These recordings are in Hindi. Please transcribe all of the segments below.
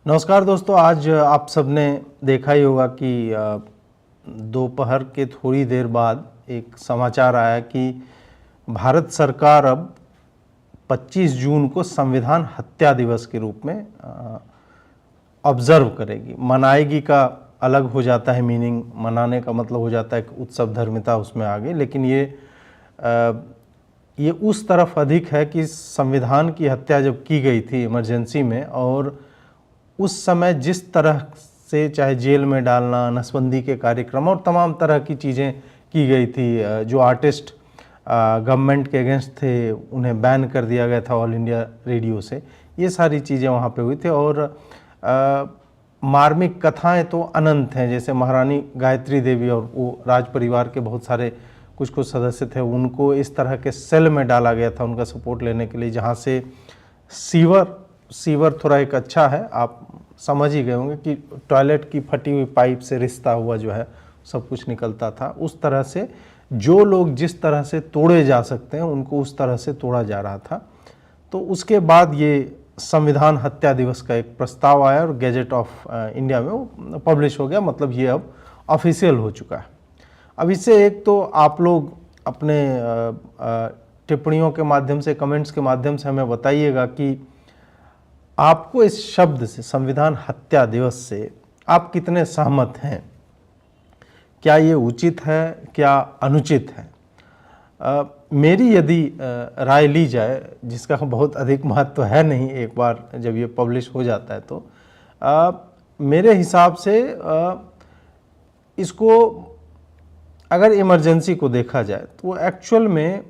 नमस्कार दोस्तों, आज आप सबने देखा ही होगा कि दोपहर के थोड़ी देर बाद एक समाचार आया कि भारत सरकार अब 25 जून को संविधान हत्या दिवस के रूप में ऑब्जर्व करेगी। मनाएगी का अलग हो जाता है मीनिंग, मनाने का मतलब हो जाता है कि उत्सव धर्मिता उसमें आ गई, लेकिन ये उस तरफ अधिक है कि संविधान की हत्या जब की गई थी इमरजेंसी में, और उस समय जिस तरह से चाहे जेल में डालना, नसबंदी के कार्यक्रम और तमाम तरह की चीज़ें की गई थी, जो आर्टिस्ट गवर्नमेंट के अगेंस्ट थे उन्हें बैन कर दिया गया था ऑल इंडिया रेडियो से, ये सारी चीज़ें वहाँ पे हुई थी। और मार्मिक कथाएं तो अनंत हैं, जैसे महारानी गायत्री देवी और वो राज परिवार के बहुत सारे कुछ सदस्य थे, उनको इस तरह के सेल में डाला गया था उनका सपोर्ट लेने के लिए, जहाँ से सीवर थोड़ा एक अच्छा है, आप समझ ही गए होंगे कि टॉयलेट की फटी हुई पाइप से रिश्ता हुआ जो है सब कुछ निकलता था। उस तरह से जो लोग जिस तरह से तोड़े जा सकते हैं उनको उस तरह से तोड़ा जा रहा था। तो उसके बाद ये संविधान हत्या दिवस का एक प्रस्ताव आया और गैजेट ऑफ इंडिया में वो पब्लिश हो गया, मतलब ये अब ऑफिशियल हो चुका है। अब इससे एक तो आप लोग अपने टिप्पणियों के माध्यम से, कमेंट्स के माध्यम से हमें बताइएगा कि आपको इस शब्द से, संविधान हत्या दिवस से, आप कितने सहमत हैं। क्या ये उचित है, क्या अनुचित है। मेरी यदि राय ली जाए, जिसका बहुत अधिक महत्व है नहीं, एक बार जब ये पब्लिश हो जाता है तो मेरे हिसाब से इसको अगर इमरजेंसी को देखा जाए तो एक्चुअल में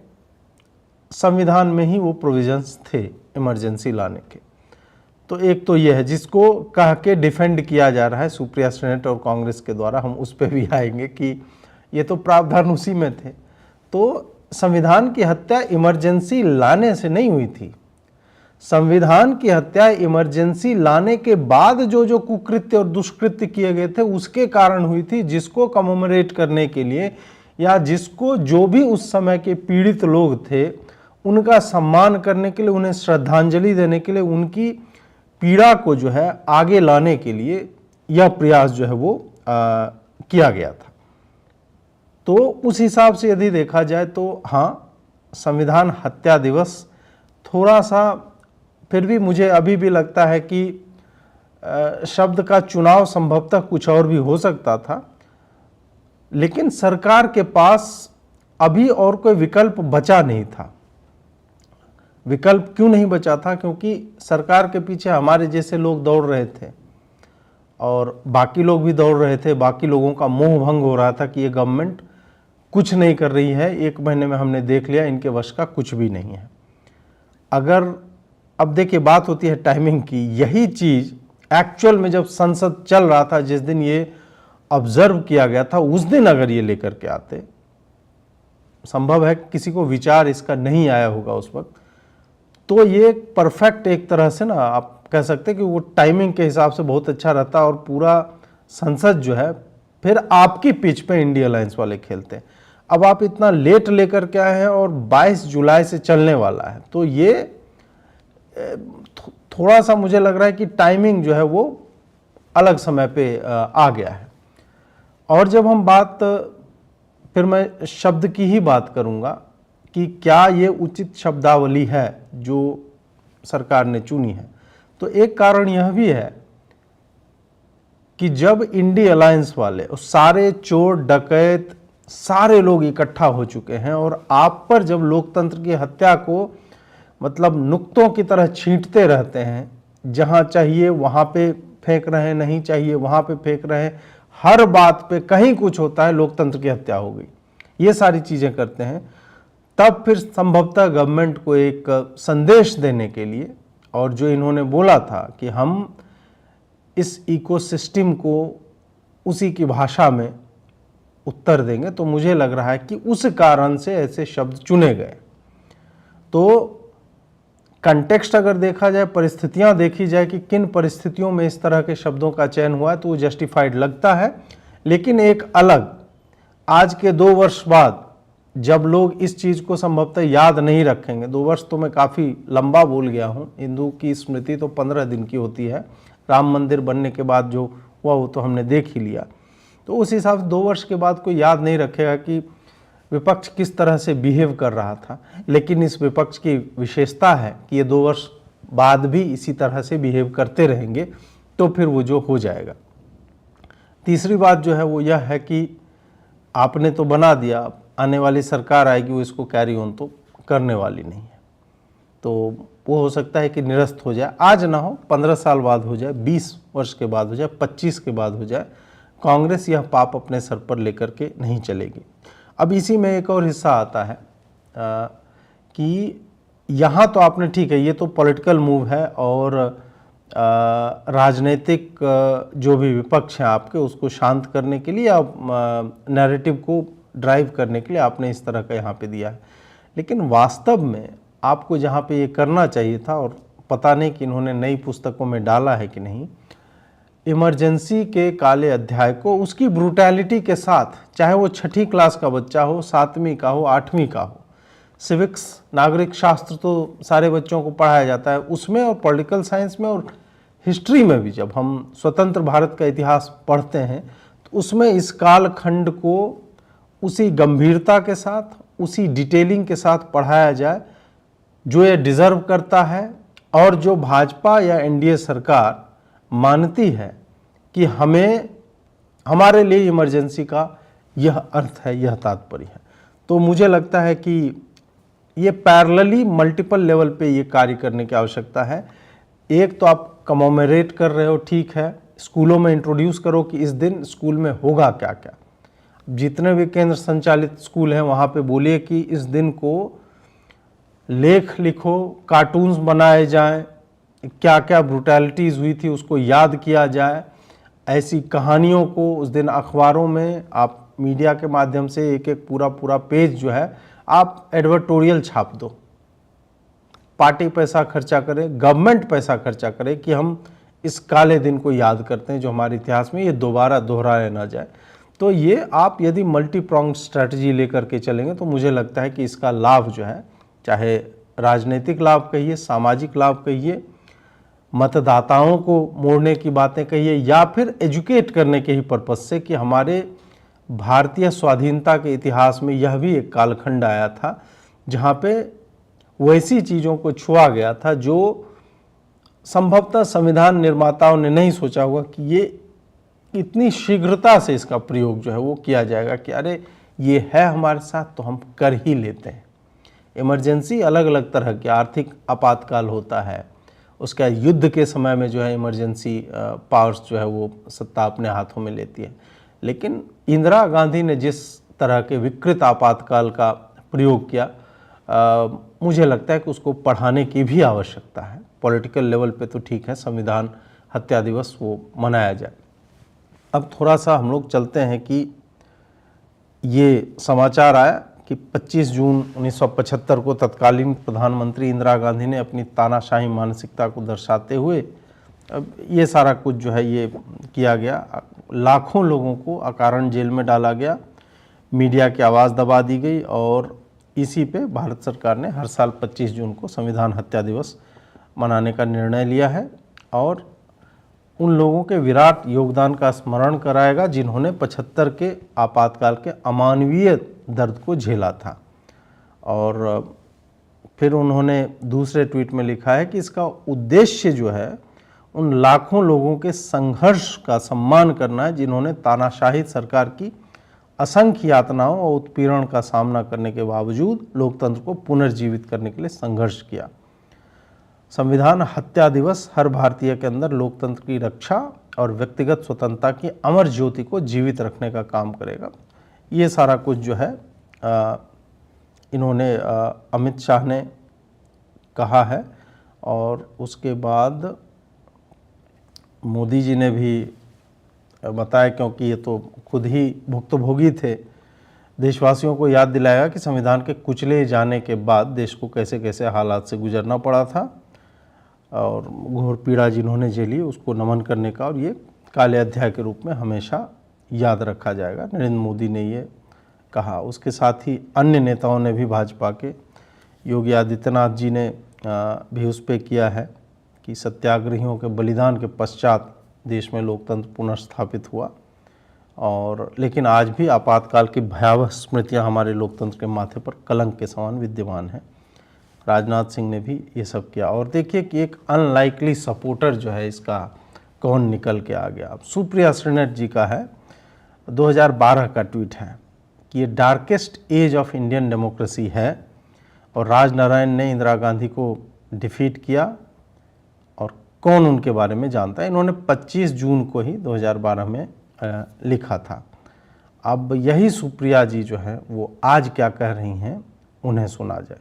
संविधान में ही वो प्रोविजंस थे इमरजेंसी लाने के। तो एक तो ये है जिसको कह के डिफेंड किया जा रहा है सुप्रिया सेनेट और कांग्रेस के द्वारा, हम उस पर भी आएंगे कि ये तो प्रावधान उसी में थे। तो संविधान की हत्या इमरजेंसी लाने से नहीं हुई थी, संविधान की हत्या इमरजेंसी लाने के बाद जो जो कुकृत्य और दुष्कृत्य किए गए थे उसके कारण हुई थी, जिसको कमेमोरेट करने के लिए या जिसको जो भी उस समय के पीड़ित लोग थे उनका सम्मान करने के लिए, उन्हें श्रद्धांजलि देने के लिए, उनकी पीड़ा को जो है आगे लाने के लिए यह प्रयास जो है वो किया गया था। तो उस हिसाब से यदि देखा जाए तो हाँ, संविधान हत्या दिवस थोड़ा सा फिर भी मुझे अभी भी लगता है कि शब्द का चुनाव संभवतः कुछ और भी हो सकता था, लेकिन सरकार के पास अभी और कोई विकल्प बचा नहीं था। विकल्प क्यों नहीं बचा था? क्योंकि सरकार के पीछे हमारे जैसे लोग दौड़ रहे थे और बाकी लोग भी दौड़ रहे थे। बाकी लोगों का मोह भंग हो रहा था कि ये गवर्नमेंट कुछ नहीं कर रही है, 1 महीने में हमने देख लिया इनके वश का कुछ भी नहीं है। अगर अब देखिए, बात होती है टाइमिंग की, यही चीज़ एक्चुअल में जब संसद चल रहा था, जिस दिन ये ऑब्जर्व किया गया था, उस दिन अगर ये लेकर के आते, संभव है किसी को विचार इसका नहीं आया होगा उस वक्त, तो ये परफेक्ट एक तरह से ना आप कह सकते हैं कि वो टाइमिंग के हिसाब से बहुत अच्छा रहता और पूरा संसद जो है फिर आपकी पिच पे इंडिया अलायंस वाले खेलते हैं। अब आप इतना लेट लेकर के आए हैं और 22 जुलाई से चलने वाला है, तो ये थोड़ा सा मुझे लग रहा है कि टाइमिंग जो है वो अलग समय पे आ गया है। और जब हम बात, फिर मैं शब्द की ही बात करूंगा कि क्या ये उचित शब्दावली है जो सरकार ने चुनी है, तो एक कारण यह भी है कि जब इंडी अलायंस वाले और सारे चोर डकैत सारे लोग इकट्ठा हो चुके हैं और आप पर जब लोकतंत्र की हत्या को मतलब नुक्तों की तरह छींटते रहते हैं, जहां चाहिए वहां पे फेंक रहे हैं, नहीं चाहिए वहां पे फेंक रहे हैं, हर बात पे कहीं कुछ होता है लोकतंत्र की हत्या हो गई, ये सारी चीजें करते हैं, तब फिर संभवतः गवर्नमेंट को एक संदेश देने के लिए, और जो इन्होंने बोला था कि हम इस इकोसिस्टम को उसी की भाषा में उत्तर देंगे, तो मुझे लग रहा है कि उस कारण से ऐसे शब्द चुने गए। तो कंटेक्स्ट अगर देखा जाए, परिस्थितियां देखी जाए कि किन परिस्थितियों में इस तरह के शब्दों का चयन हुआ है, तो वो जस्टिफाइड लगता है। लेकिन एक अलग, आज के 2 वर्ष बाद जब लोग इस चीज़ को संभवतः याद नहीं रखेंगे, 2 वर्ष तो मैं काफ़ी लंबा बोल गया हूँ, हिंदू की स्मृति तो 15 दिन की होती है, राम मंदिर बनने के बाद जो हुआ वो तो हमने देख ही लिया। तो उस हिसाब से 2 वर्ष के बाद कोई याद नहीं रखेगा कि विपक्ष किस तरह से बिहेव कर रहा था। लेकिन इस विपक्ष की विशेषता है कि ये 2 वर्ष बाद भी इसी तरह से बिहेव करते रहेंगे, तो फिर वो जो हो जाएगा। तीसरी बात जो है वो यह है कि आपने तो बना दिया, आने वाली सरकार आएगी वो इसको कैरी ऑन तो करने वाली नहीं है। तो वो हो सकता है कि निरस्त हो जाए, आज ना हो 15 साल बाद हो जाए, 20 वर्ष के बाद हो जाए, 25 के बाद हो जाए, कांग्रेस यह पाप अपने सर पर लेकर के नहीं चलेगी। अब इसी में एक और हिस्सा आता है कि यहाँ तो आपने ठीक है, ये तो पॉलिटिकल मूव है और राजनीतिक जो भी विपक्ष हैं आपके उसको शांत करने के लिए, नैरेटिव को ड्राइव करने के लिए आपने इस तरह का यहाँ पे दिया है। लेकिन वास्तव में आपको जहाँ पे ये करना चाहिए था, और पता नहीं कि इन्होंने नई पुस्तकों में डाला है कि नहीं, इमरजेंसी के काले अध्याय को उसकी ब्रूटैलिटी के साथ, चाहे वो 6ठी क्लास का बच्चा हो, 7वीं का हो, 8वीं का हो, सिविक्स नागरिक शास्त्र तो सारे बच्चों को पढ़ाया जाता है उसमें, और पॉलिटिकल साइंस में और हिस्ट्री में भी जब हम स्वतंत्र भारत का इतिहास पढ़ते हैं तो उसमें इस कालखंड को उसी गंभीरता के साथ, उसी डिटेलिंग के साथ पढ़ाया जाए जो ये डिज़र्व करता है, और जो भाजपा या एनडीए सरकार मानती है कि हमें, हमारे लिए इमरजेंसी का यह अर्थ है, यह तात्पर्य है। तो मुझे लगता है कि ये पैरेलली मल्टीपल लेवल पे ये कार्य करने की आवश्यकता है। एक तो आप कमोमेरेट कर रहे हो, ठीक है, स्कूलों में इंट्रोड्यूस करो कि इस दिन स्कूल में होगा क्या क्या। जितने भी केंद्र संचालित स्कूल हैं वहाँ पे बोलिए कि इस दिन को लेख लिखो, कार्टून्स बनाए जाएं, क्या क्या ब्रूटैलिटीज़ हुई थी उसको याद किया जाए। ऐसी कहानियों को उस दिन अखबारों में, आप मीडिया के माध्यम से एक एक पूरा पूरा पेज जो है आप एडवर्टोरियल छाप दो। पार्टी पैसा खर्चा करे, गवर्नमेंट पैसा खर्चा करे कि हम इस काले दिन को याद करते हैं जो हमारे इतिहास में ये दोबारा दोहराया ना जाए। तो ये आप यदि मल्टी प्रोंग्ड स्ट्रैटेजी लेकर के चलेंगे तो मुझे लगता है कि इसका लाभ जो है, चाहे राजनीतिक लाभ कहिए, सामाजिक लाभ कहिए, मतदाताओं को मोड़ने की बातें कहिए, या फिर एजुकेट करने के ही पर्पज से कि हमारे भारतीय स्वाधीनता के इतिहास में यह भी एक कालखंड आया था जहाँ पे वैसी चीज़ों को छुआ गया था जो संभवतः संविधान निर्माताओं ने नहीं सोचा होगा कि ये इतनी शीघ्रता से इसका प्रयोग जो है वो किया जाएगा कि अरे ये है हमारे साथ तो हम कर ही लेते हैं। इमरजेंसी अलग अलग तरह के, आर्थिक आपातकाल होता है, उसका युद्ध के समय में जो है इमरजेंसी पावर्स जो है वो सत्ता अपने हाथों में लेती है। लेकिन इंदिरा गांधी ने जिस तरह के विकृत आपातकाल का प्रयोग किया, मुझे लगता है कि उसको पढ़ाने की भी आवश्यकता है। पॉलिटिकल लेवल पे तो ठीक है, संविधान हत्या दिवस वो मनाया जाए। अब थोड़ा सा हम लोग चलते हैं कि ये समाचार आया कि 25 जून 1975 को तत्कालीन प्रधानमंत्री इंदिरा गांधी ने अपनी तानाशाही मानसिकता को दर्शाते हुए अब ये सारा कुछ जो है ये किया गया। लाखों लोगों को अकारण जेल में डाला गया, मीडिया की आवाज़ दबा दी गई, और इसी पे भारत सरकार ने हर साल 25 जून को संविधान हत्या दिवस मनाने का निर्णय लिया है, और उन लोगों के विराट योगदान का स्मरण कराएगा जिन्होंने 75 के आपातकाल के अमानवीय दर्द को झेला था। और फिर उन्होंने दूसरे ट्वीट में लिखा है कि इसका उद्देश्य जो है उन लाखों लोगों के संघर्ष का सम्मान करना है जिन्होंने तानाशाही सरकार की असंख्य यातनाओं और उत्पीड़न का सामना करने के बावजूद लोकतंत्र को पुनर्जीवित करने के लिए संघर्ष किया। संविधान हत्या दिवस हर भारतीय के अंदर लोकतंत्र की रक्षा और व्यक्तिगत स्वतंत्रता की अमर ज्योति को जीवित रखने का काम करेगा। ये सारा कुछ जो है इन्होंने अमित शाह ने कहा है, और उसके बाद मोदी जी ने भी बताया, क्योंकि ये तो खुद ही भुक्तभोगी थे, देशवासियों को याद दिलाएगा कि संविधान के कुचले जाने के बाद देश को कैसे कैसे हालात से गुजरना पड़ा था और घोर पीड़ा जिन्होंने झेली उसको नमन करने का, और ये काले अध्याय के रूप में हमेशा याद रखा जाएगा। नरेंद्र मोदी ने ये कहा। उसके साथ ही अन्य नेताओं ने भी, भाजपा के योगी आदित्यनाथ जी ने भी उस पर किया है कि सत्याग्रहियों के बलिदान के पश्चात देश में लोकतंत्र पुनर्स्थापित हुआ। और लेकिन आज भी आपातकाल की भयावह स्मृतियां हमारे लोकतंत्र के माथे पर कलंक के समान विद्यमान हैं। राजनाथ सिंह ने भी ये सब किया। और देखिए कि एक अनलाइकली सपोर्टर जो है इसका कौन निकल के आ गया। सुप्रिया श्रीनेट जी का है, 2012 का ट्वीट है कि ये darkest age of Indian democracy है और राजनारायण ने इंदिरा गांधी को डिफीट किया और कौन उनके बारे में जानता है। इन्होंने 25 जून को ही 2012 में लिखा था। अब यही सुप्रिया जी जो है वो आज क्या कह रही हैं, उन्हें सुना जाए।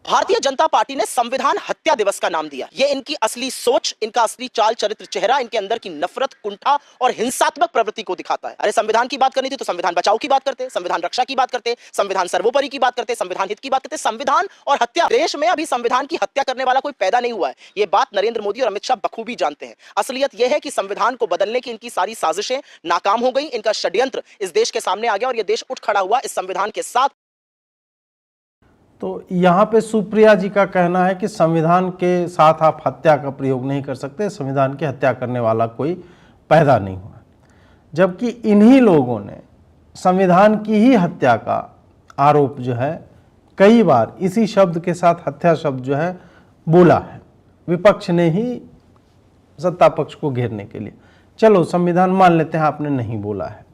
भारतीय जनता पार्टी ने संविधान हत्या दिवस का नाम दिया। ये इनकी असली सोच, इनका असली चाल चरित्र चेहरा, इनके अंदर की नफरत, कुंठा और हिंसात्मक प्रवृत्ति को दिखाता है। अरे संविधान की बात करनी थी तो संविधान बचाओ की बात करते, संविधान रक्षा की बात करते, संविधान सर्वोपरि की बात करते, संविधान हित की बात करते। संविधान और हत्या, देश में अभी संविधान की हत्या करने वाला कोई पैदा नहीं हुआ है। ये बात नरेंद्र मोदी और अमित शाह बखूबी जानते हैं। असलियत यह है कि संविधान को बदलने की इनकी सारी साजिशें नाकाम हो गई। इनका षड्यंत्र इस देश के सामने आ गया और यह देश उठ खड़ा हुआ इस संविधान के साथ। तो यहाँ पे सुप्रिया जी का कहना है कि संविधान के साथ आप हत्या का प्रयोग नहीं कर सकते, संविधान की हत्या करने वाला कोई पैदा नहीं हुआ। जबकि इन्हीं लोगों ने संविधान की ही हत्या का आरोप जो है कई बार इसी शब्द के साथ हत्या शब्द जो है बोला है, विपक्ष ने ही सत्ता पक्ष को घेरने के लिए। चलो संविधान मान लेते हैं आपने नहीं बोला है।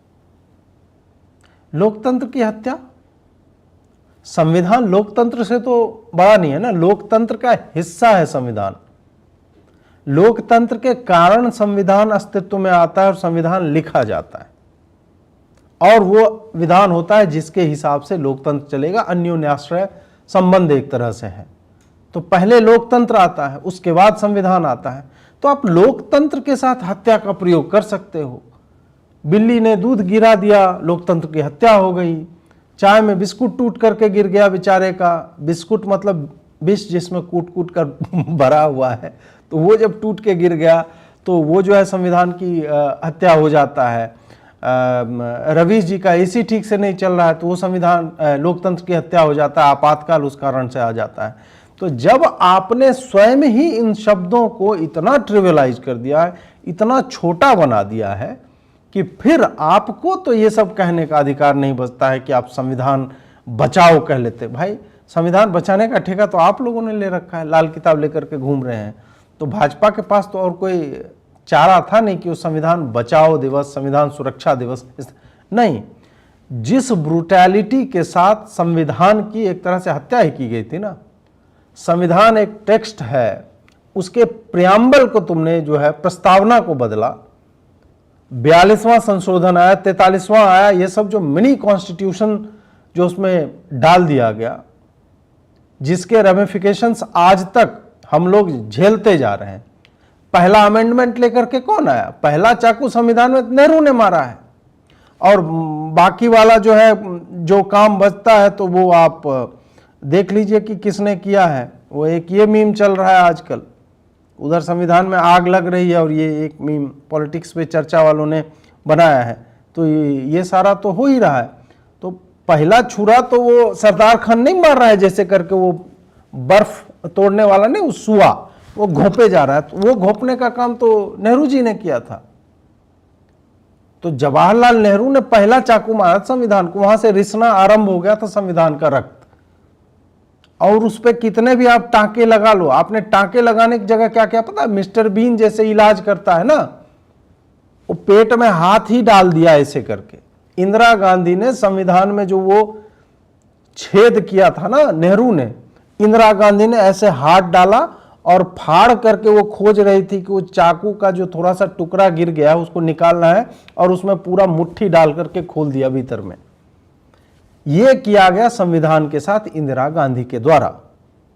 लोकतंत्र की हत्या, संविधान लोकतंत्र से तो बड़ा नहीं है ना, लोकतंत्र का हिस्सा है संविधान। लोकतंत्र के कारण संविधान अस्तित्व में आता है और संविधान लिखा जाता है और वो विधान होता है जिसके हिसाब से लोकतंत्र चलेगा। अन्योन्याश्रय संबंध एक तरह से है। तो पहले लोकतंत्र आता है, उसके बाद संविधान आता है। तो आप लोकतंत्र के साथ हत्या का प्रयोग कर सकते हो। बिल्ली ने दूध गिरा दिया, लोकतंत्र की हत्या हो गई। चाय में बिस्कुट टूट करके गिर गया बेचारे का, बिस्कुट मतलब विष जिसमें कूट कूट कर भरा हुआ है, तो वो जब टूट के गिर गया तो वो जो है संविधान की हत्या हो जाता है। रवीश जी का एसी ठीक से नहीं चल रहा है तो वो संविधान लोकतंत्र की हत्या हो जाता है, आपातकाल उस कारण से आ जाता है। तो जब आपने स्वयं ही इन शब्दों को इतना ट्रिवियलाइज कर दिया है, इतना छोटा बना दिया है कि फिर आपको तो ये सब कहने का अधिकार नहीं बचता है कि आप संविधान बचाओ कह लेते। भाई संविधान बचाने का ठेका तो आप लोगों ने ले रखा है, लाल किताब लेकर के घूम रहे हैं। तो भाजपा के पास तो और कोई चारा था नहीं कि वो संविधान बचाओ दिवस, संविधान सुरक्षा दिवस नहीं। जिस ब्रूटैलिटी के साथ संविधान की एक तरह से हत्या ही की गई थी ना, संविधान एक टेक्स्ट है, उसके प्रियम्बल को तुमने जो है प्रस्तावना को बदला, 42वां संशोधन आया, 43वां आया, ये सब जो मिनी कॉन्स्टिट्यूशन जो उसमें डाल दिया गया, जिसके रेमिफिकेशंस आज तक हम लोग झेलते जा रहे हैं। पहला अमेंडमेंट लेकर के कौन आया? पहला चाकू संविधान में नेहरू ने मारा है और बाकी वाला जो है जो काम बचता है तो वो आप देख लीजिए कि किसने किया है। वो एक ये मीम चल रहा है आजकल, उधर संविधान में आग लग रही है और ये एक मीम पॉलिटिक्स पे चर्चा वालों ने बनाया है। तो ये सारा तो हो ही रहा है। तो पहला छुरा तो वो सरदार खान नहीं मार रहा है जैसे करके, वो बर्फ तोड़ने वाला नहीं, वो सुआ वो घोंपे जा रहा है। तो वो घोंपने का काम तो नेहरू जी ने किया था। तो जवाहरलाल नेहरू ने पहला चाकू मारा संविधान को, वहां से रिसना आरंभ हो गया था संविधान का रक्त। और उस पर कितने भी आप टांके लगा लो, आपने टांके लगाने की जगह क्या क्या पता है? मिस्टर बीन जैसे इलाज करता है ना, वो पेट में हाथ ही डाल दिया ऐसे करके। इंदिरा गांधी ने संविधान में जो वो छेद किया था ना नेहरू ने, इंदिरा गांधी ने ऐसे हाथ डाला और फाड़ करके वो खोज रही थी कि वो चाकू का जो थोड़ा सा टुकड़ा गिर गया उसको निकालना है, और उसमें पूरा मुट्ठी डाल करके खोल दिया भीतर में। ये किया गया संविधान के साथ इंदिरा गांधी के द्वारा।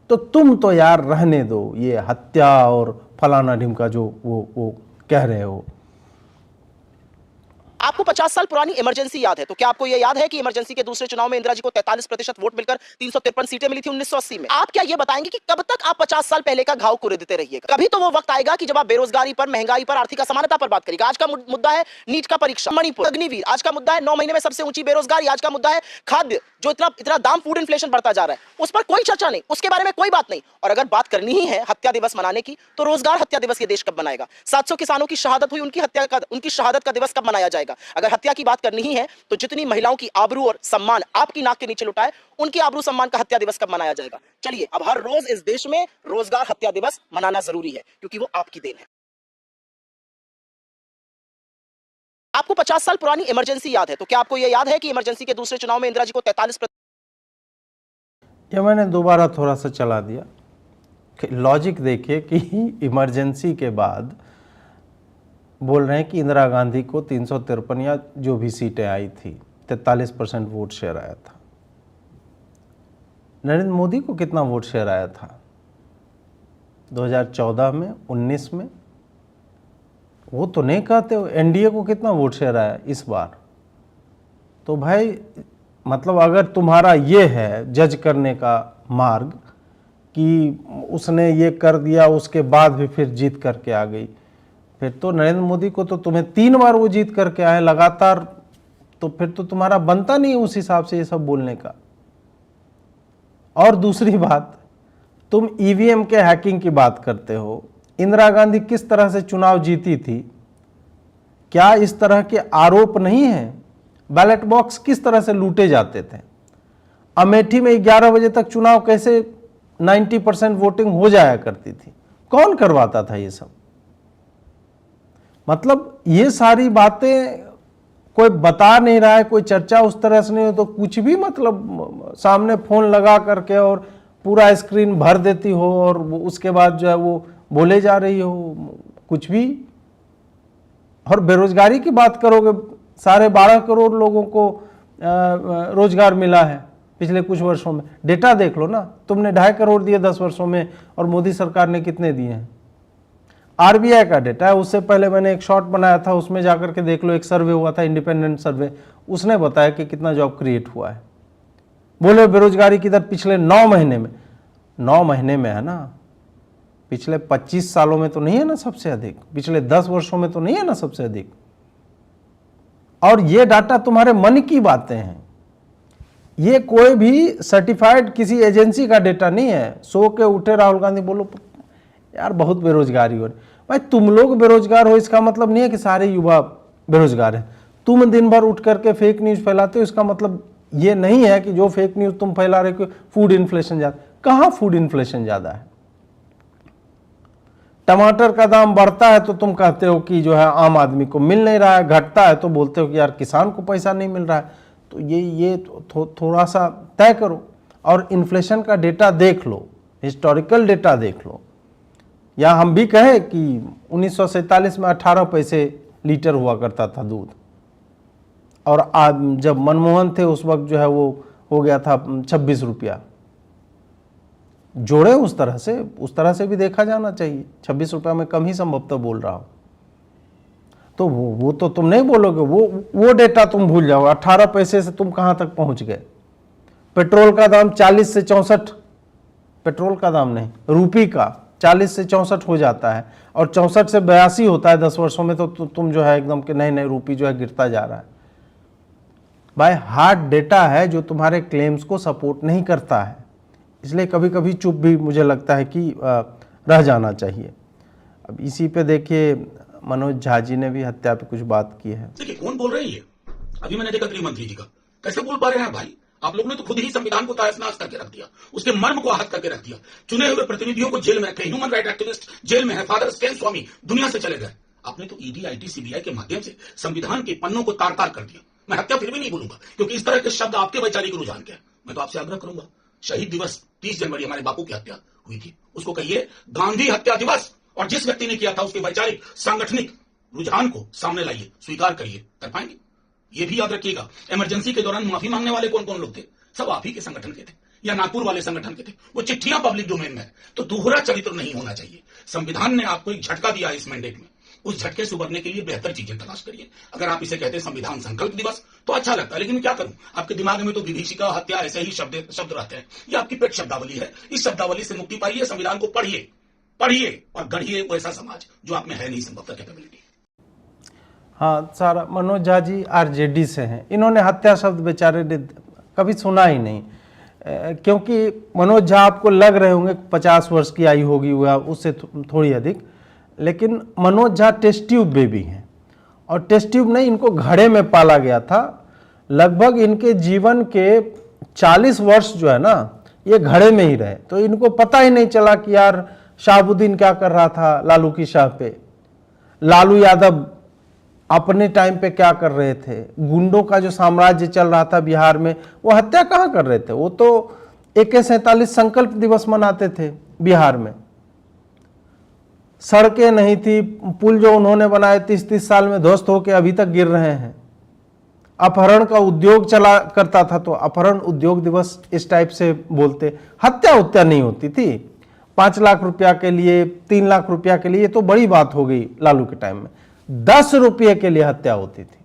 तो तुम तो यार रहने दो ये हत्या और फलाना ढिमका जो वो कह रहे हो। आपको 50 साल पुरानी इमरजेंसी याद है, तो क्या आपको यह याद है कि इमरजेंसी के दूसरे चुनाव में इंदिरा जी को 43% वोट मिलकर 353 सीटें मिली थी 1980 में? आप क्या ये बताएंगे कि कब तक आप 50 साल पहले का घाव कुरेदते रहिएगा? कभी तो वो वक्त आएगा कि जब आप बेरोजगारी पर, महंगाई पर, आर्थिक असमानता पर बात करेंगे। आज का मुद्दा है नीट का परीक्षा, मणिपुर, अग्निवीर। आज का मुद्दा है 9 महीने में सबसे ऊंची बेरोजगारी। आज का मुद्दा है खाद्य, जो इतना दाम, फूड इन्फ्लेशन बढ़ता जा रहा है, उस पर कोई चर्चा नहीं, उसके बारे में कोई बात नहीं। और अगर बात करनी ही है हत्या दिवस मनाने की, तो रोजगार हत्या दिवस ये देश कब मनाएगा? 700 किसानों की शहादत हुई, उनकी शहादत का दिवस कब मनाया जाएगा? अगर हत्या की बात करनी ही है तो जितनी महिलाओं की आबरू और सम्मान आपकी नाक के नीचे लुटाए, उनकी आबरू सम्मान का हत्या दिवस कब मनाया जाएगा? चलिए, अब हर रोज इस देश में रोजगार हत्या दिवस मनाना जरूरी है, क्योंकि वो आपकी देन है। आपको 50 साल पुरानी इमरजेंसी याद है, तो क्या आपको यह याद है कि इमरजेंसी के दूसरे चुनाव में इंदिरा जी को 43%? ये मैंने दोबारा थोड़ा सा चला दिया। लॉजिक देखिए कि इमरजेंसी के बाद बोल रहे हैं कि इंदिरा गांधी को 353 या जो भी सीटें आई थी 43% वोट शेयर आया था। नरेंद्र मोदी को कितना वोट शेयर आया था 2014 में, 19 में? वो तो नहीं कहते हो। एनडीए को कितना वोट शेयर आया इस बार? तो भाई मतलब अगर तुम्हारा ये है जज करने का मार्ग कि उसने ये कर दिया उसके बाद भी फिर जीत करके आ गई, फिर तो नरेंद्र मोदी को तो तुम्हें 3 बार वो जीत करके आए लगातार, तो फिर तो तुम्हारा बनता नहीं उस हिसाब से ये सब बोलने का। और दूसरी बात, तुम ईवीएम के हैकिंग की बात करते हो। इंदिरा गांधी किस तरह से चुनाव जीती थी, क्या इस तरह के आरोप नहीं है? बैलेट बॉक्स किस तरह से लूटे जाते थे? अमेठी में 11 बजे तक चुनाव कैसे 90% वोटिंग हो जाया करती थी? कौन करवाता था ये सब? मतलब ये सारी बातें कोई बता नहीं रहा है, कोई चर्चा उस तरह से नहीं हो, तो कुछ भी मतलब सामने फोन लगा करके और पूरा स्क्रीन भर देती हो और उसके बाद जो है वो बोले जा रही हो कुछ भी। और बेरोजगारी की बात करोगे, 12.5 करोड़ लोगों को रोजगार मिला है पिछले कुछ वर्षों में। डेटा देख लो ना, तुमने 2.5 करोड़ दिए 10 वर्षों में और मोदी सरकार ने कितने दिए हैं? आरबीआई का डेटा है, उससे पहले मैंने एक शॉर्ट बनाया था, उसमें जाकर के देख लो, एक सर्वे हुआ था, इंडिपेंडेंट सर्वे, उसने बताया कि कितना जॉब क्रिएट हुआ है। बोले बेरोजगारी किधर? पिछले 9 महीने में, 9 महीने में है ना, पिछले 25 सालों में तो नहीं है ना सबसे अधिक, पिछले 10 वर्षों में तो नहीं है ना सबसे अधिक। और ये डाटा तुम्हारे मन की बातें हैं, ये कोई भी सर्टिफाइड किसी एजेंसी का डेटा नहीं है। सो के उठे राहुल गांधी बोलो यार बहुत बेरोजगारी हो रही। भाई तुम लोग बेरोजगार हो इसका मतलब नहीं है कि सारे युवा बेरोजगार हैं। तुम दिन भर उठ करके फेक न्यूज फैलाते हो, इसका मतलब ये नहीं है कि जो फेक न्यूज तुम फैला रहे हो फूड इन्फ्लेशन ज्यादा। कहाँ फूड इन्फ्लेशन ज्यादा है? टमाटर का दाम बढ़ता है तो तुम कहते हो कि जो है आम आदमी को मिल नहीं रहा है, घटता है तो बोलते हो कि यार किसान को पैसा नहीं मिल रहा है। तो ये थोड़ा सा तय करो और इन्फ्लेशन का डेटा देख लो, हिस्टोरिकल डेटा देख लो। या हम भी कहें कि 1947 में 18 पैसे लीटर हुआ करता था दूध, और आज जब मनमोहन थे उस वक्त जो है वो हो गया था 26 रुपया। जोड़े उस तरह से भी देखा जाना चाहिए। 26 रुपया में कम ही संभवतः बोल रहा हूं, तो वो तो तुम नहीं बोलोगे, वो डेटा तुम भूल जाओ। 18 पैसे से तुम कहां तक पहुंच गए? पेट्रोल का दाम 40 से 64, पेट्रोल का दाम नहीं, रूपी का 40 से 64 हो जाता है, और 64 से 82 होता है 10 वर्षों में। तो तुम जो है एकदम कि नहीं रूपी जो है गिरता जा रहा है। भाई हार्ड डेटा है जो तुम्हारे क्लेम्स को सपोर्ट नहीं करता है, इसलिए कभी कभी चुप भी मुझे लगता है कि रह जाना चाहिए। अब इसी पे देखिए मनोज झा जी ने भी हत्या पे कुछ बात की है। देखिए कौन बोल रहे हैं ये? अभी मैंने देखा गृह मंत्री जी का, कैसे बोल पा रहे हैं भाई? आप लोगों ने तो खुद ही संविधान को तहस-नहस करके रख दिया, उसके मर्म को आहत करके रख दिया। चुने हुए प्रतिनिधियों को जेल में रखे, ह्यूमन राइट एक्टिविस्ट जेल में है, फादर स्टेन स्वामी दुनिया से चले गए। आपने तो ईडी, आईटी, सीबीआई के माध्यम से संविधान के पन्नों को तार-तार कर दिया। मैं हत्या फिर भी नहीं बोलूंगा, क्योंकि इस तरह के शब्द आपके वैचारिक रुझान के हैं। मैं तो आपसे आग्रह करूंगा, शहीद दिवस 30 जनवरी हमारे बापू की हत्या हुई थी, उसको कहिए गांधी हत्या दिवस, और जिस व्यक्ति ने किया था उसके वैचारिक सांगठनिक रुझान को सामने लाइए, स्वीकार करिए। कर पाएंगे? ये भी याद रखिएगा, इमरजेंसी के दौरान माफी मांगने वाले कौन कौन लोग थे? सब आप ही के संगठन के थे या नागपुर वाले संगठन के थे। वो चिट्ठियां पब्लिक डोमेन में है, तो दोहरा चरित्र नहीं होना चाहिए। संविधान ने आपको एक झटका दिया इस मैंडेट में उस झटके से उबरने के लिए बेहतर चीजें तलाश करिए। अगर आप इसे कहते हैं संविधान संकल्प दिवस तो अच्छा लगता है, लेकिन मैं क्या करूं, आपके दिमाग में तो विभीषिका, हत्या ऐसे ही शब्द रहते हैं। ये आपकी पेट शब्दावली है। इस शब्दावली से मुक्ति पाइए, संविधान को पढ़िए और गढ़िए वैसा समाज जो आप में है नहीं संभवतः कैपेबिलिटी। हाँ, सारा मनोज झा जी आरजेडी से हैं। इन्होंने हत्या शब्द बेचारे ने कभी सुना ही नहीं, क्योंकि मनोज झा आपको लग रहे होंगे 50 वर्ष की आयु होगी हुआ, उससे थोड़ी अधिक, लेकिन Manoj Jha test tube baby हैं। और टेस्ट ट्यूब नहीं, इनको घड़े में पाला गया था। लगभग इनके जीवन के 40 वर्ष जो है ना, ये घड़े में ही रहे, तो इनको पता ही नहीं चला कि यार शहाबुद्दीन क्या कर रहा था लालू की शाह पे, लालू यादव अपने टाइम पे क्या कर रहे थे, गुंडों का जो साम्राज्य चल रहा था बिहार में, वो हत्या कहाँ कर रहे थे। वो तो AK-47 संकल्प दिवस मनाते थे बिहार में। सड़कें नहीं थी, पुल जो उन्होंने बनाए 30-30 साल में ध्वस्त होकर अभी तक गिर रहे हैं। अपहरण का उद्योग चला करता था, तो अपहरण उद्योग दिवस इस टाइप से बोलते। हत्या नहीं होती थी। 5 लाख रुपया के लिए, 3 लाख रुपया के लिए तो बड़ी बात हो गई लालू के टाइम में। 10 रुपये के लिए हत्या होती थी।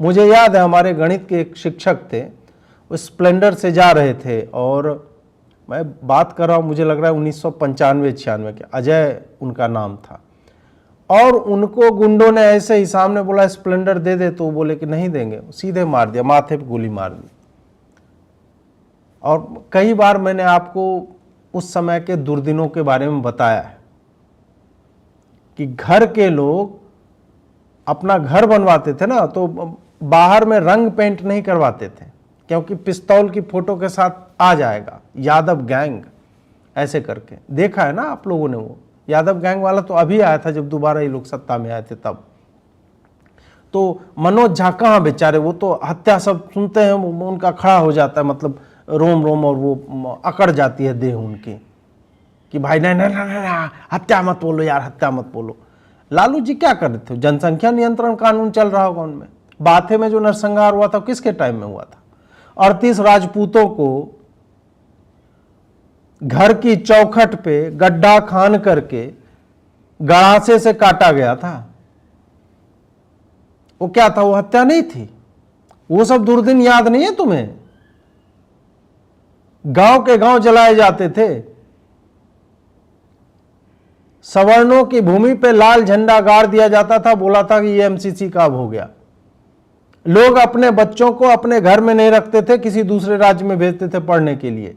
मुझे याद है, हमारे गणित के एक शिक्षक थे, वो स्प्लेंडर से जा रहे थे, और मैं बात कर रहा हूँ, मुझे लग रहा है 1995-96 के, अजय उनका नाम था। और उनको गुंडों ने ऐसे ही सामने बोला स्प्लेंडर दे दे, तो वो बोले कि नहीं देंगे, सीधे मार दिया, माथे पे गोली मार दी। और कई बार मैंने आपको उस समय के दुर्दिनों के बारे में बताया है कि घर के लोग अपना घर बनवाते थे ना, तो बाहर में रंग पेंट नहीं करवाते थे, क्योंकि पिस्तौल की फोटो के साथ आ जाएगा यादव गैंग, ऐसे करके। देखा है ना आप लोगों ने, वो यादव गैंग वाला तो अभी आया था जब दोबारा ये लोग सत्ता में आए थे तब। तो मनोज झा कहाँ बेचारे, वो तो हत्या सब सुनते हैं उनका खड़ा हो जाता है, मतलब रोम रोम, और वो अकड़ जाती है देह उनकी कि भाई नहीं नहीं नहीं, हत्या मत बोलो यार, हत्या मत बोलो। लालू जी क्या कर रहे थे, जनसंख्या नियंत्रण कानून चल रहा होगा उनमें। बाथे में जो नरसंहार हुआ था किसके टाइम में हुआ था? 38 राजपूतों को घर की चौखट पे गड्ढा खान करके गड़ासे से काटा गया था। वो क्या था? वो हत्या नहीं थी। वो सब दुर्दिन याद नहीं है तुम्हें? गांव के गांव जलाए जाते थे, सवर्णों की भूमि पे लाल झंडा गाड़ दिया जाता था, बोला था कि ये MCC का अब हो गया। लोग अपने बच्चों को अपने घर में नहीं रखते थे, किसी दूसरे राज्य में भेजते थे पढ़ने के लिए।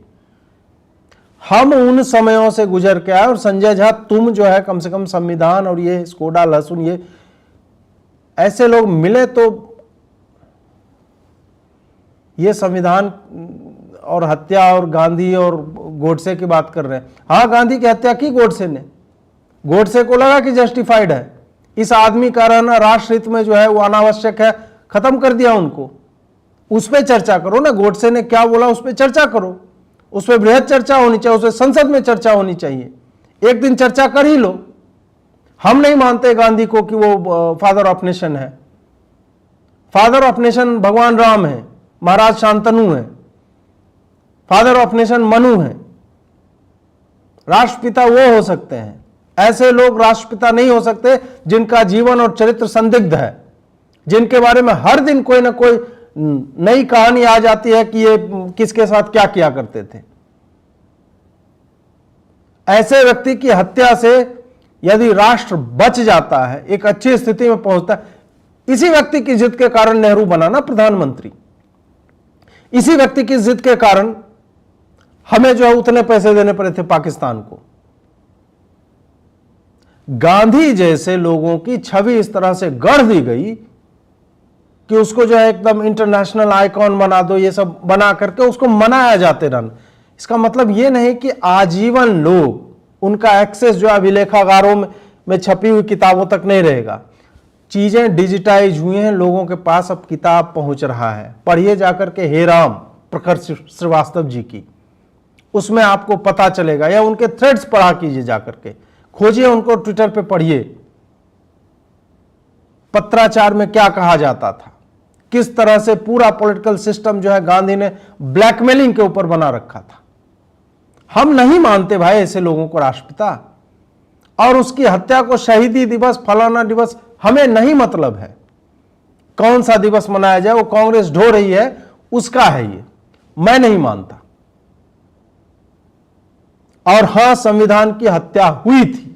हम उन समयों से गुजर के आए, और संजय झा तुम जो है कम से कम संविधान और ये स्कोडा लहसुन, ये ऐसे लोग मिले तो ये संविधान और हत्या और गांधी और गोडसे की बात कर रहे हैं। हाँ, गांधी की हत्या की गोडसे ने, गोडसे को लगा कि जस्टिफाइड है, इस आदमी का रहना राष्ट्र हित में जो है वो अनावश्यक है, खत्म कर दिया उनको। उस पर चर्चा करो ना, गोडसे ने क्या बोला उस पर चर्चा करो, उस पर बृहद चर्चा होनी चाहिए, उस पर संसद में चर्चा होनी चाहिए। एक दिन चर्चा कर ही लो। हम नहीं मानते गांधी को कि वो फादर ऑफ नेशन है। फादर ऑफ नेशन भगवान राम है, महाराज शांतनु है, फादर ऑफ नेशन मनु है। राष्ट्रपिता वो हो सकते हैं, ऐसे लोग राष्ट्रपिता नहीं हो सकते जिनका जीवन और चरित्र संदिग्ध है, जिनके बारे में हर दिन कोई ना कोई नई कहानी आ जाती है कि ये किसके साथ क्या किया करते थे। ऐसे व्यक्ति की हत्या से यदि राष्ट्र बच जाता है, एक अच्छी स्थिति में पहुंचता है, इसी व्यक्ति की जिद के कारण नेहरू बना ना प्रधानमंत्री। इसी व्यक्ति की जिद के कारण हमें जो है उतने पैसे देने पड़े थे पाकिस्तान को। गांधी जैसे लोगों की छवि इस तरह से गढ़ दी गई कि उसको जो है एकदम इंटरनेशनल आइकॉन बना दो, ये सब बना करके उसको मनाया जाते रहना। इसका मतलब ये नहीं कि आजीवन लोग उनका एक्सेस जो अभिलेखागारों में छपी हुई किताबों तक नहीं रहेगा। चीजें डिजिटाइज हुई हैं, लोगों के पास अब किताब पहुंच रहा है। पढ़िए जाकर के हे राम प्रखर श्रीवास्तव जी की, उसमें आपको पता चलेगा, या उनके थ्रेड्स पढ़ा कीजिए जाकर के, खोजिए उनको, ट्विटर पे पढ़िए पत्राचार में क्या कहा जाता था, किस तरह से पूरा पॉलिटिकल सिस्टम जो है गांधी ने ब्लैकमेलिंग के ऊपर बना रखा था। हम नहीं मानते भाई ऐसे लोगों को राष्ट्रपिता। और उसकी हत्या को शहीदी दिवस, फलाना दिवस, हमें नहीं मतलब है कौन सा दिवस मनाया जाए, वो कांग्रेस ढो रही है उसका है ये, मैं नहीं मानता। और हां, संविधान की हत्या हुई थी,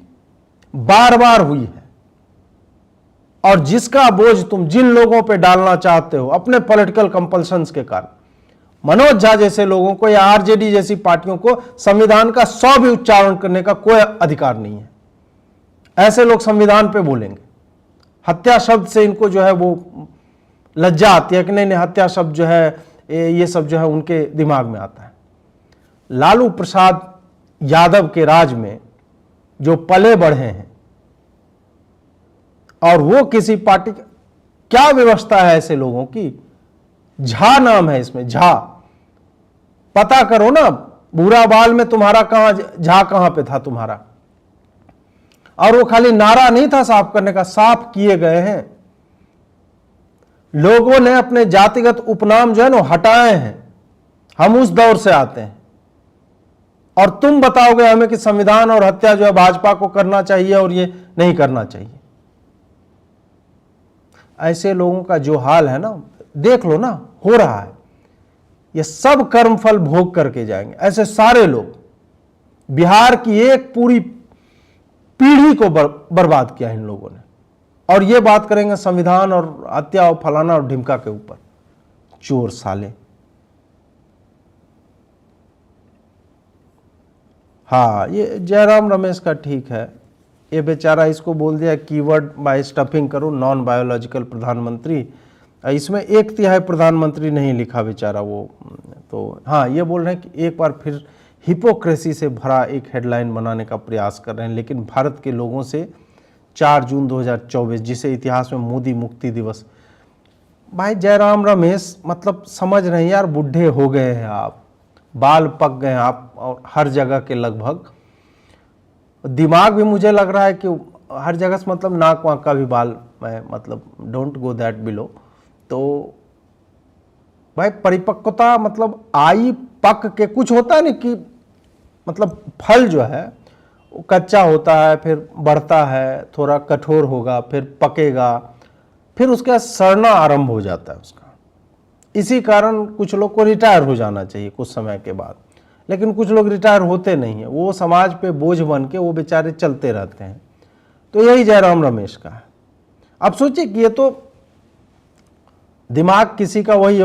बार बार हुई है, और जिसका बोझ तुम जिन लोगों पे डालना चाहते हो अपने पॉलिटिकल कंपल्शंस के कारण, मनोज झा जैसे लोगों को या आरजेडी जैसी पार्टियों को संविधान का 100 भी उच्चारण करने का कोई अधिकार नहीं है। ऐसे लोग संविधान पे बोलेंगे। हत्या शब्द से इनको जो है वो लज्जा आती है कि नहीं नहीं, हत्या शब्द जो है ये सब जो है उनके दिमाग में आता है। लालू प्रसाद यादव के राज में जो पले बढ़े हैं, और वो किसी पार्टी, क्या व्यवस्था है ऐसे लोगों की, झा नाम है इसमें, झा, पता करो ना, बुरा बाल में तुम्हारा कहां, झा कहां पे था तुम्हारा। और वो खाली नारा नहीं था साफ करने का, साफ किए गए हैं। लोगों ने अपने जातिगत उपनाम जो है ना हटाए हैं। हम उस दौर से आते हैं, और तुम बताओगे हमें कि संविधान और हत्या जो है भाजपा को करना चाहिए और ये नहीं करना चाहिए। ऐसे लोगों का जो हाल है ना, देख लो ना, हो रहा है। ये सब कर्मफल भोग करके जाएंगे ऐसे सारे लोग। बिहार की एक पूरी पीढ़ी को बर्बाद किया इन लोगों ने, और ये बात करेंगे संविधान और हत्या और फलाना और ढिमका के ऊपर। चोर साले। हाँ, ये जयराम रमेश का ठीक है, ये बेचारा इसको बोल दिया कीवर्ड बाय स्टफिंग करो नॉन बायोलॉजिकल प्रधानमंत्री। इसमें 1/3 प्रधानमंत्री नहीं लिखा बेचारा वो। तो हाँ, ये बोल रहे हैं कि एक बार फिर हिपोक्रेसी से भरा एक हेडलाइन बनाने का प्रयास कर रहे हैं, लेकिन भारत के लोगों से 4 जून 2024, जिसे इतिहास में मोदी मुक्ति दिवस। भाई जयराम रमेश, मतलब समझ रहे हैं यार, बुढ़े हो गए हैं आप, बाल पक गए हैं आप, और हर जगह के लगभग। दिमाग भी मुझे लग रहा है कि हर जगह से, मतलब नाक वाक का भी बाल, मैं मतलब डोंट गो दैट बिलो। तो भाई परिपक्वता मतलब आई पक के, कुछ होता है ना कि मतलब फल जो है वो कच्चा होता है, फिर बढ़ता है, थोड़ा कठोर होगा, फिर पकेगा, फिर उसके बाद सड़ना आरंभ हो जाता है उसका। इसी कारण कुछ लोग को रिटायर हो जाना चाहिए कुछ समय के बाद, लेकिन कुछ लोग रिटायर होते नहीं है, वो समाज पे बोझ बन के वो बेचारे चलते रहते हैं। तो यही जयराम रमेश का है। अब सोचिए कि ये तो दिमाग किसी का वही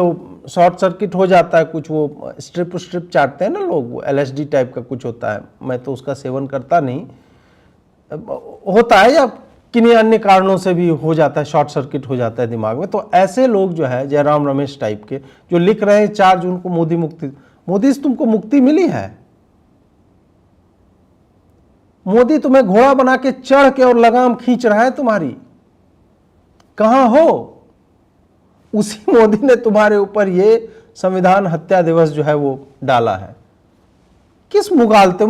शॉर्ट सर्किट हो जाता है, कुछ वो स्ट्रिप चाटते हैं ना लोग, वो LSD टाइप का कुछ होता है, मैं तो उसका सेवन करता नहीं, होता है या किन्हीं अन्य कारणों से भी हो जाता है, शॉर्ट सर्किट हो जाता है दिमाग में। तो ऐसे लोग जो है जयराम रमेश टाइप के, जो लिख रहे हैं 4 जून को मोदी मुक्ति, मोदी से तुमको मुक्ति मिली है? मोदी तुम्हें घोड़ा बना के चढ़ के और लगाम खींच रहा है तुम्हारी, कहां हो? उसी मोदी ने तुम्हारे ऊपर ये संविधान हत्या दिवस जो है वो डाला है। किस मुगालते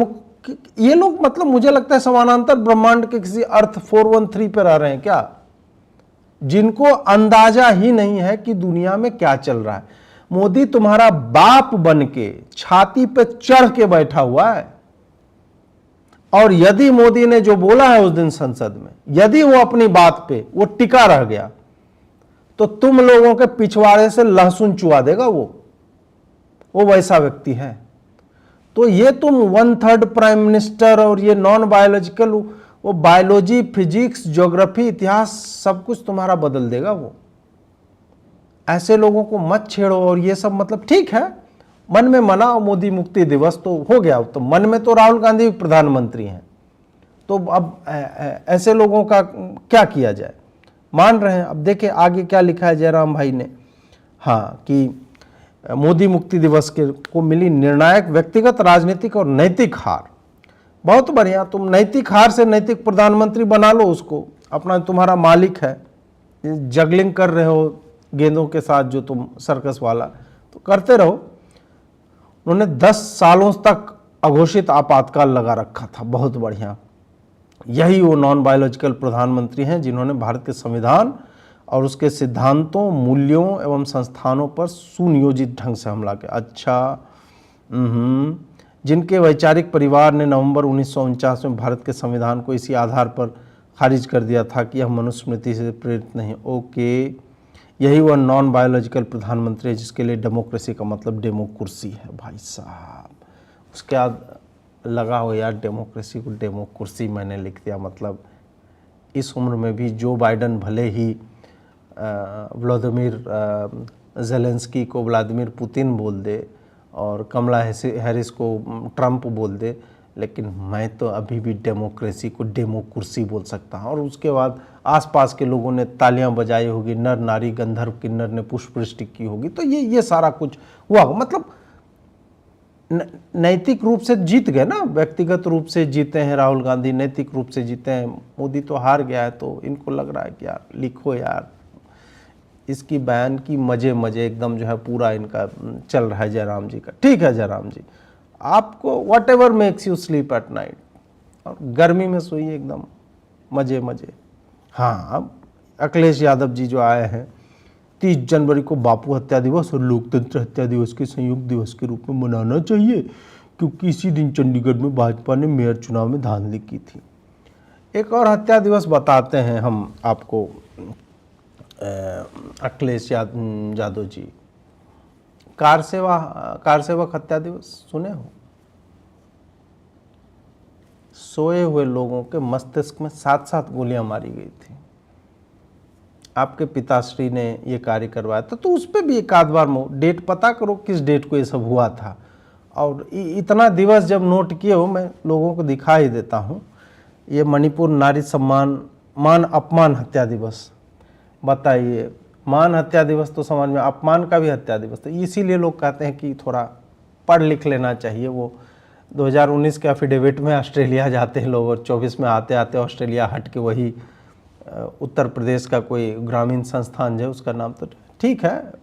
ये लोग, मतलब मुझे लगता है समानांतर ब्रह्मांड के किसी अर्थ 413 पर आ रहे हैं क्या, जिनको अंदाजा ही नहीं है कि दुनिया में क्या चल रहा है। मोदी तुम्हारा बाप बन के छाती पे चढ़ के बैठा हुआ है, और यदि मोदी ने जो बोला है उस दिन संसद में, यदि वो अपनी बात पे वो टिका रह गया, तो तुम लोगों के पिछवाड़े से लहसुन चुआ देगा वो वैसा व्यक्ति है। तो ये तुम 1/3 प्राइम मिनिस्टर और ये नॉन बायोलॉजिकल, वो बायोलॉजी, फिजिक्स, ज्योग्राफी, इतिहास सब कुछ तुम्हारा बदल देगा वो। ऐसे लोगों को मत छेड़ो। और ये सब मतलब ठीक है, मन में मनाओ मोदी मुक्ति दिवस, तो हो गया। तो मन में तो राहुल गांधी भी प्रधानमंत्री हैं, तो अब ऐसे लोगों का क्या किया जाए, मान रहे हैं। अब देखिए आगे क्या लिखा है जयराम भाई ने। हाँ, कि मोदी मुक्ति दिवस को मिली निर्णायक व्यक्तिगत, राजनीतिक और नैतिक हार। बहुत बढ़िया, तुम नैतिक हार से नैतिक प्रधानमंत्री बना लो उसको, अपना तुम्हारा मालिक है। जगलिंग कर रहे हो गेंदों के साथ जो तुम सर्कस वाला, तो करते रहो। उन्होंने 10 सालों तक अघोषित आपातकाल लगा रखा था, बहुत बढ़िया। यही वो नॉन बायोलॉजिकल प्रधानमंत्री हैं जिन्होंने भारत के संविधान और उसके सिद्धांतों, मूल्यों एवं संस्थानों पर सुनियोजित ढंग से हमला किया। अच्छा, जिनके वैचारिक परिवार ने नवंबर 1949 में भारत के संविधान को इसी आधार पर खारिज कर दिया था कि यह मनुस्मृति से प्रेरित नहीं। ओके, यही वह नॉन बायोलॉजिकल प्रधानमंत्री है जिसके लिए डेमोक्रेसी का मतलब डेमोकुर्सी है। भाई साहब, उसके बाद लगा हो यार डेमोक्रेसी को डेमोकुर्सी मैंने लिख दिया। मतलब इस उम्र में भी जो बाइडन भले ही व्लादिमीर ज़ेलेंस्की को व्लादिमीर पुतिन बोल दे और कमला हैरिस को ट्रंप बोल दे, लेकिन मैं तो अभी भी डेमोक्रेसी को डेमोकुर्सी बोल सकता हूँ। और उसके बाद आसपास के लोगों ने तालियां बजाई होगी, नर नारी गंधर्व किन्नर ने पुष्पवृष्टि की होगी। तो ये सारा कुछ हुआ। मतलब नैतिक रूप से जीत गए ना, व्यक्तिगत रूप से जीते हैं राहुल गांधी, नैतिक रूप से जीते हैं मोदी तो हार गया है। तो इनको लग रहा है कि यार लिखो यार, इसकी बयान की मजे मजे एकदम जो है पूरा इनका चल रहा है जयराम जी का। ठीक है जयराम जी, आपको what ever makes you sleep at night, और गर्मी में सोइए एकदम मजे मजे। हाँ, अब अखिलेश यादव जी जो आए हैं, 30 जनवरी को बापू हत्या दिवस और लोकतंत्र हत्या दिवस के संयुक्त दिवस के रूप में मनाना चाहिए, क्योंकि इसी दिन चंडीगढ़ में भाजपा ने मेयर चुनाव में धांधली की थी। एक और हत्या दिवस बताते हैं हम आपको, अखिलेश यादव जी, कार सेवक हत्या दिवस सुने हो? सोए हुए लोगों के मस्तिष्क में 7-7 गोलियां मारी गई थी। आपके पिताश्री ने ये कार्य करवाया था। तो उस पर भी एक आध बार डेट पता करो किस डेट को ये सब हुआ था। और इतना दिवस जब नोट किए हो, मैं लोगों को दिखा ही देता हूँ। ये मणिपुर नारी सम्मान मान अपमान हत्या दिवस, बताइए, मान हत्या दिवस तो समझ में, अपमान का भी हत्या दिवस। तो इसीलिए लोग कहते हैं कि थोड़ा पढ़ लिख लेना चाहिए। वो 2019 के एफिडेविट में ऑस्ट्रेलिया जाते हैं लोग, और 24 में आते आते ऑस्ट्रेलिया हट के वही उत्तर प्रदेश का कोई ग्रामीण संस्थान जो उसका नाम, तो ठीक है,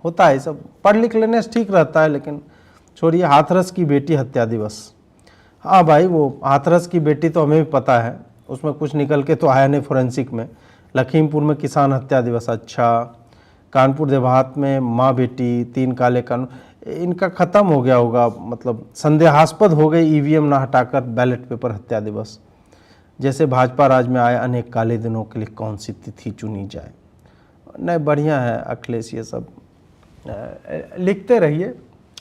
होता है सब, पढ़ लिख लेने से ठीक रहता है। लेकिन छोड़िए, हाथरस की बेटी हत्या दिवस। हाँ भाई, वो हाथरस की बेटी तो हमें भी पता है, उसमें कुछ निकल के तो आया नहीं फोरेंसिक में। लखीमपुर में किसान हत्या दिवस, अच्छा। कानपुर देहात में माँ बेटी 3 काले कानून, इनका ख़त्म हो गया होगा, मतलब संदेहास्पद हो गई ईवीएम ना हटाकर बैलेट पेपर हत्या दिवस। जैसे भाजपा राज में आए अनेक काले दिनों के लिए कौन सी तिथि चुनी जाए। नहीं, बढ़िया है अखिलेश, ये सब लिखते रहिए।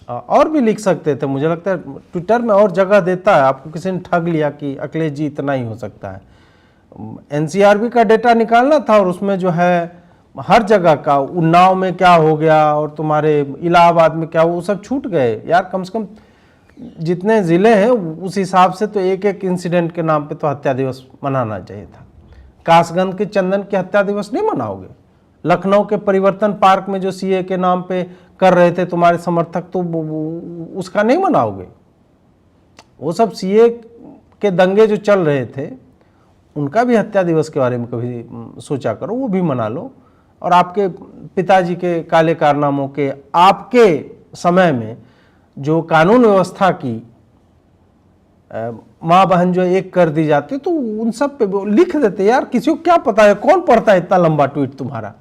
और भी लिख सकते थे, मुझे लगता है ट्विटर में और जगह देता है। आपको किसी ने ठग लिया कि अखिलेश जी इतना ही हो सकता है। एनसीआरबी का डेटा निकालना था, और उसमें जो है हर जगह का, उन्नाव में क्या हो गया और तुम्हारे इलाहाबाद में क्या, वो सब छूट गए यार। कम से कम जितने ज़िले हैं उस हिसाब से तो एक एक इंसिडेंट के नाम पे तो हत्या दिवस मनाना चाहिए था। कासगंज के चंदन की हत्या दिवस नहीं मनाओगे? लखनऊ के परिवर्तन पार्क में जो सीए के नाम पे कर रहे थे तुम्हारे समर्थक, तो उसका नहीं मनाओगे? वो सब सीए के दंगे जो चल रहे थे, उनका भी हत्या दिवस के बारे में कभी सोचा करो, वो भी मना लो। और आपके पिताजी के काले कारनामों के, आपके समय में जो कानून व्यवस्था की माँ बहन जो एक कर दी जाती, तो उन सब पे लिख देते यार। किसी को क्या पता है, कौन पढ़ता है इतना लंबा ट्वीट तुम्हारा?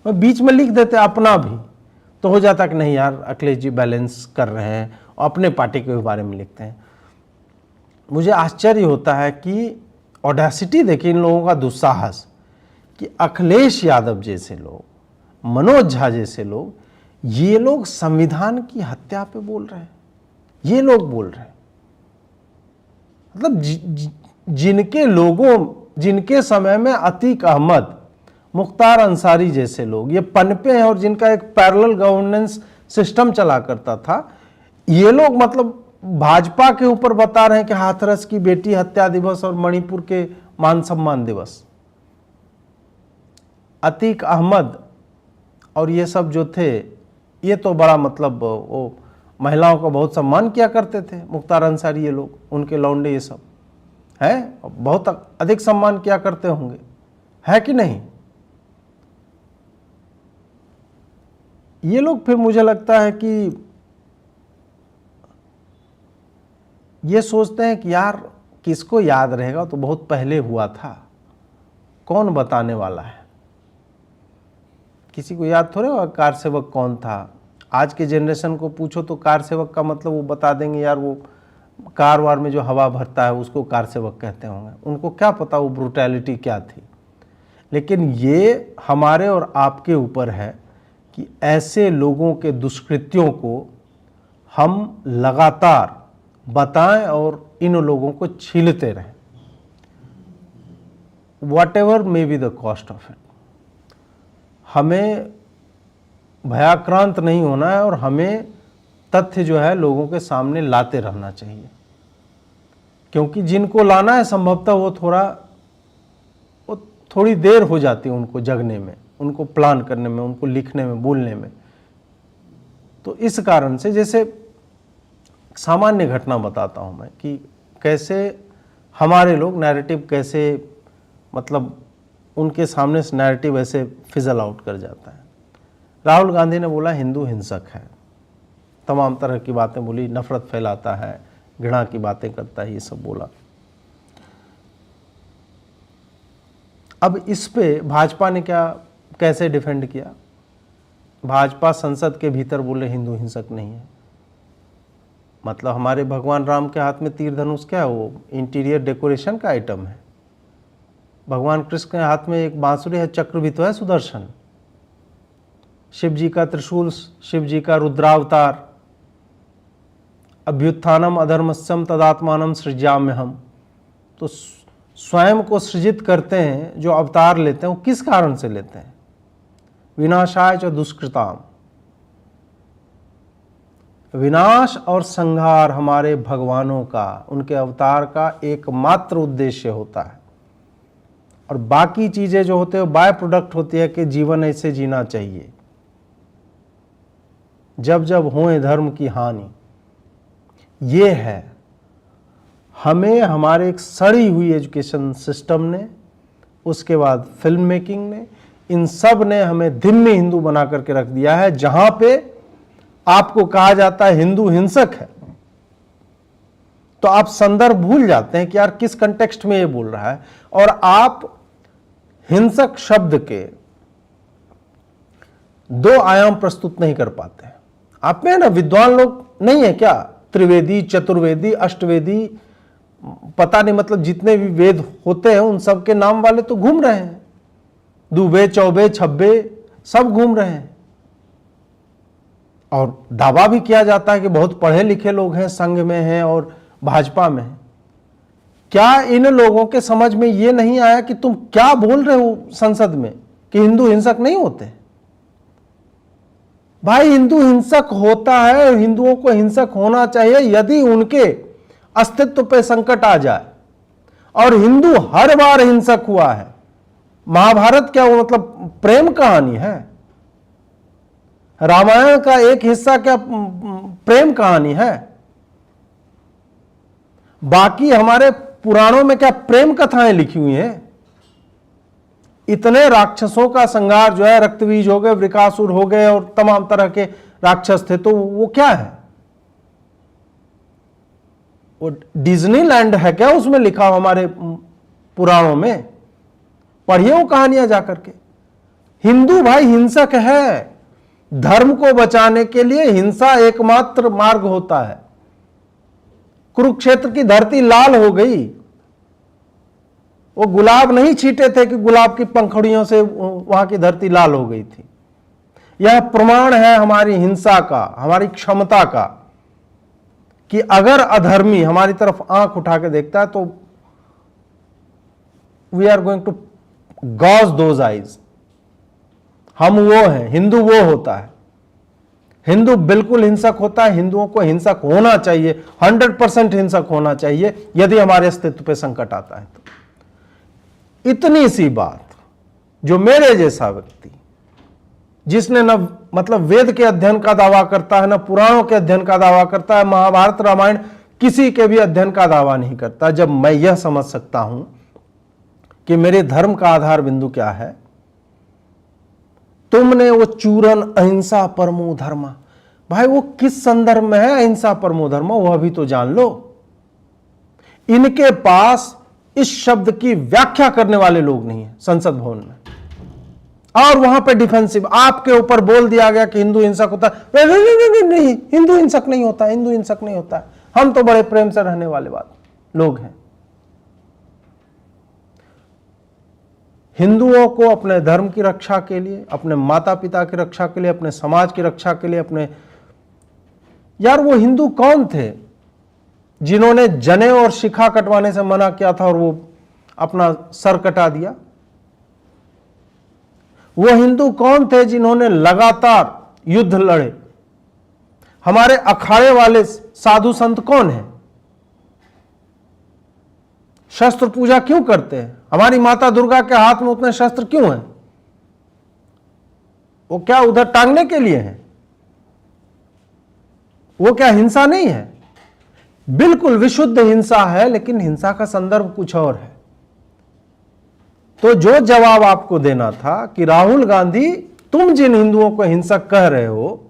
बीच में लिख देते अपना भी, तो हो जाता कि नहीं यार अखिलेश जी बैलेंस कर रहे हैं, और अपने पार्टी के बारे में लिखते हैं। मुझे आश्चर्य होता है कि ऑडेसिटी देखिए इन लोगों का, दुस्साहस, कि अखिलेश यादव जैसे लोग, मनोज झा जैसे लोग, ये लोग संविधान की हत्या पे बोल रहे हैं। ये लोग बोल रहे हैं, मतलब जिनके लोगों, जिनके समय में अतीक अहमद, मुख्तार अंसारी जैसे लोग ये पनपे हैं, और जिनका एक पैरेलल गवर्नेंस सिस्टम चला करता था, ये लोग मतलब भाजपा के ऊपर बता रहे हैं कि हाथरस की बेटी हत्या दिवस और मणिपुर के मान सम्मान दिवस। अतीक अहमद और ये सब जो थे, ये तो बड़ा मतलब वो महिलाओं का बहुत सम्मान किया करते थे। मुख्तार अंसारी, ये लोग, उनके लौंडे, ये सब हैं, बहुत अधिक सम्मान किया करते होंगे, है कि नहीं? ये लोग फिर मुझे लगता है कि ये सोचते हैं कि यार किसको याद रहेगा, तो बहुत पहले हुआ था, कौन बताने वाला है? किसी को याद थोड़े होगा कार सेवक कौन था। आज के जनरेशन को पूछो तो कार सेवक का मतलब वो बता देंगे यार, वो कार वार में जो हवा भरता है उसको कार सेवक कहते होंगे, उनको क्या पता वो ब्रूटैलिटी क्या थी। लेकिन ये हमारे और आपके ऊपर है कि ऐसे लोगों के दुष्कृत्यों को हम लगातार बताएं और इन लोगों को छीलते रहें, whatever may be the cost of it। हमें भयाक्रांत नहीं होना है और हमें तथ्य जो है लोगों के सामने लाते रहना चाहिए, क्योंकि जिनको लाना है संभवतः वो थोड़ी देर हो जाती है उनको जगने में, उनको प्लान करने में, उनको लिखने में, बोलने में। तो इस कारण से, जैसे सामान्य घटना बताता हूं मैं कि कैसे हमारे लोग नैरेटिव कैसे, मतलब उनके सामने से नैरेटिव ऐसे फिजल आउट कर जाता है। राहुल गांधी ने बोला हिंदू हिंसक है, तमाम तरह की बातें बोली, नफरत फैलाता है, घृणा की बातें करता है, ये सब बोला। अब इस पे भाजपा ने कैसे डिफेंड किया? भाजपा संसद के भीतर बोले हिंदू हिंसक नहीं है। मतलब हमारे भगवान राम के हाथ में तीर धनुष क्या है? वो इंटीरियर डेकोरेशन का आइटम है। भगवान कृष्ण के हाथ में एक बांसुरी है, चक्र भी तो है, सुदर्शन। शिव जी का त्रिशूल, शिव जी का रुद्रावतार, अभ्युत्थानम अधर्मस्यम तदात्मानम सृज्याम्यहम। तो स्वयं को सृजित करते हैं, जो अवतार लेते हैं वो किस कारण से लेते हैं? विनाशाय च दुष्कृताम। विनाश और संहार हमारे भगवानों का, उनके अवतार का एकमात्र उद्देश्य होता है, और बाकी चीजें जो होते हैं बाय प्रोडक्ट होती है कि जीवन ऐसे जीना चाहिए। जब जब होए धर्म की हानि, ये है हमें हमारे एक सड़ी हुई एजुकेशन सिस्टम ने, उसके बाद फिल्म मेकिंग ने, इन सब ने हमें धिम्मी हिंदू बना करके रख दिया है, जहां पे आपको कहा जाता है हिंदू हिंसक है, तो आप संदर्भ भूल जाते हैं कि यार किस कंटेक्स्ट में ये बोल रहा है, और आप हिंसक शब्द के दो आयाम प्रस्तुत नहीं कर पाते। आप में ना विद्वान लोग नहीं है क्या? त्रिवेदी, चतुर्वेदी, अष्टवेदी, पता नहीं, मतलब जितने भी वेद होते हैं उन सब के नाम वाले तो घूम रहे हैं, दुबे, चौबे, छब्बे सब घूम रहे हैं, और दावा भी किया जाता है कि बहुत पढ़े लिखे लोग हैं, संघ में हैं और भाजपा में हैं। क्या इन लोगों के समझ में यह नहीं आया कि तुम क्या बोल रहे हो संसद में कि हिंदू हिंसक नहीं होते? भाई हिंदू हिंसक होता है, और हिंदुओं को हिंसक होना चाहिए यदि उनके अस्तित्व पे संकट आ जाए, और हिंदू हर बार हिंसक हुआ है। महाभारत क्या वो मतलब प्रेम कहानी है? रामायण का एक हिस्सा क्या प्रेम कहानी है? बाकी हमारे पुराणों में क्या प्रेम कथाएं लिखी हुई हैं? इतने राक्षसों का संहार जो है, रक्तबीज हो गए, वृकासुर हो गए, और तमाम तरह के राक्षस थे, तो वो क्या है? वो डिज्नीलैंड है क्या उसमें लिखा हुआ हमारे पुराणों में? पढ़िए वो कहानियां जाकर के। हिंदू भाई हिंसक है, धर्म को बचाने के लिए हिंसा एकमात्र मार्ग होता है। कुरुक्षेत्र की धरती लाल हो गई, वो गुलाब नहीं छींटे थे कि गुलाब की पंखुड़ियों से वहां की धरती लाल हो गई थी। यह प्रमाण है हमारी हिंसा का, हमारी क्षमता का, कि अगर अधर्मी हमारी तरफ आंख उठा के देखता है तो we are going to gouge those eyes. हम वो हैं, हिंदू वो होता है। हिंदू बिल्कुल हिंसक होता है, हिंदुओं को हिंसक होना चाहिए, 100% हिंसक होना चाहिए यदि हमारे अस्तित्व पे संकट आता है तो। इतनी सी बात जो मेरे जैसा व्यक्ति, जिसने न मतलब वेद के अध्ययन का दावा करता है, न पुराणों के अध्ययन का दावा करता है, महाभारत रामायण किसी के भी अध्ययन का दावा नहीं करता, जब मैं यह समझ सकता हूं कि मेरे धर्म का आधार बिंदु क्या है, तुमने वो चूरन अहिंसा परमो धर्म, भाई वो किस संदर्भ में है अहिंसा परमो धर्म, वह भी तो जान लो। इनके पास इस शब्द की व्याख्या करने वाले लोग नहीं है संसद भवन में, और वहां पे डिफेंसिव आपके ऊपर बोल दिया गया कि हिंदू हिंसक होता है। नहीं, हिंदू हिंसक नहीं होता, हिंदू हिंसक नहीं होता। हम तो बड़े प्रेम से रहने वाले लोग हैं। हिंदुओं को अपने धर्म की रक्षा के लिए, अपने माता पिता की रक्षा के लिए, अपने समाज की रक्षा के लिए, यार वो हिंदू कौन थे जिन्होंने जने और शिखा कटवाने से मना किया था और वो अपना सर कटा दिया? वो हिंदू कौन थे जिन्होंने लगातार युद्ध लड़े? हमारे अखाड़े वाले साधु संत कौन हैं? शस्त्र पूजा क्यों करते हैं? हमारी माता दुर्गा के हाथ में उतने शस्त्र क्यों हैं? वो क्या उधर टांगने के लिए हैं? वो क्या हिंसा नहीं है? बिल्कुल विशुद्ध हिंसा है, लेकिन हिंसा का संदर्भ कुछ और है। तो जो जवाब आपको देना था कि राहुल गांधी, तुम जिन हिंदुओं को हिंसक कह रहे हो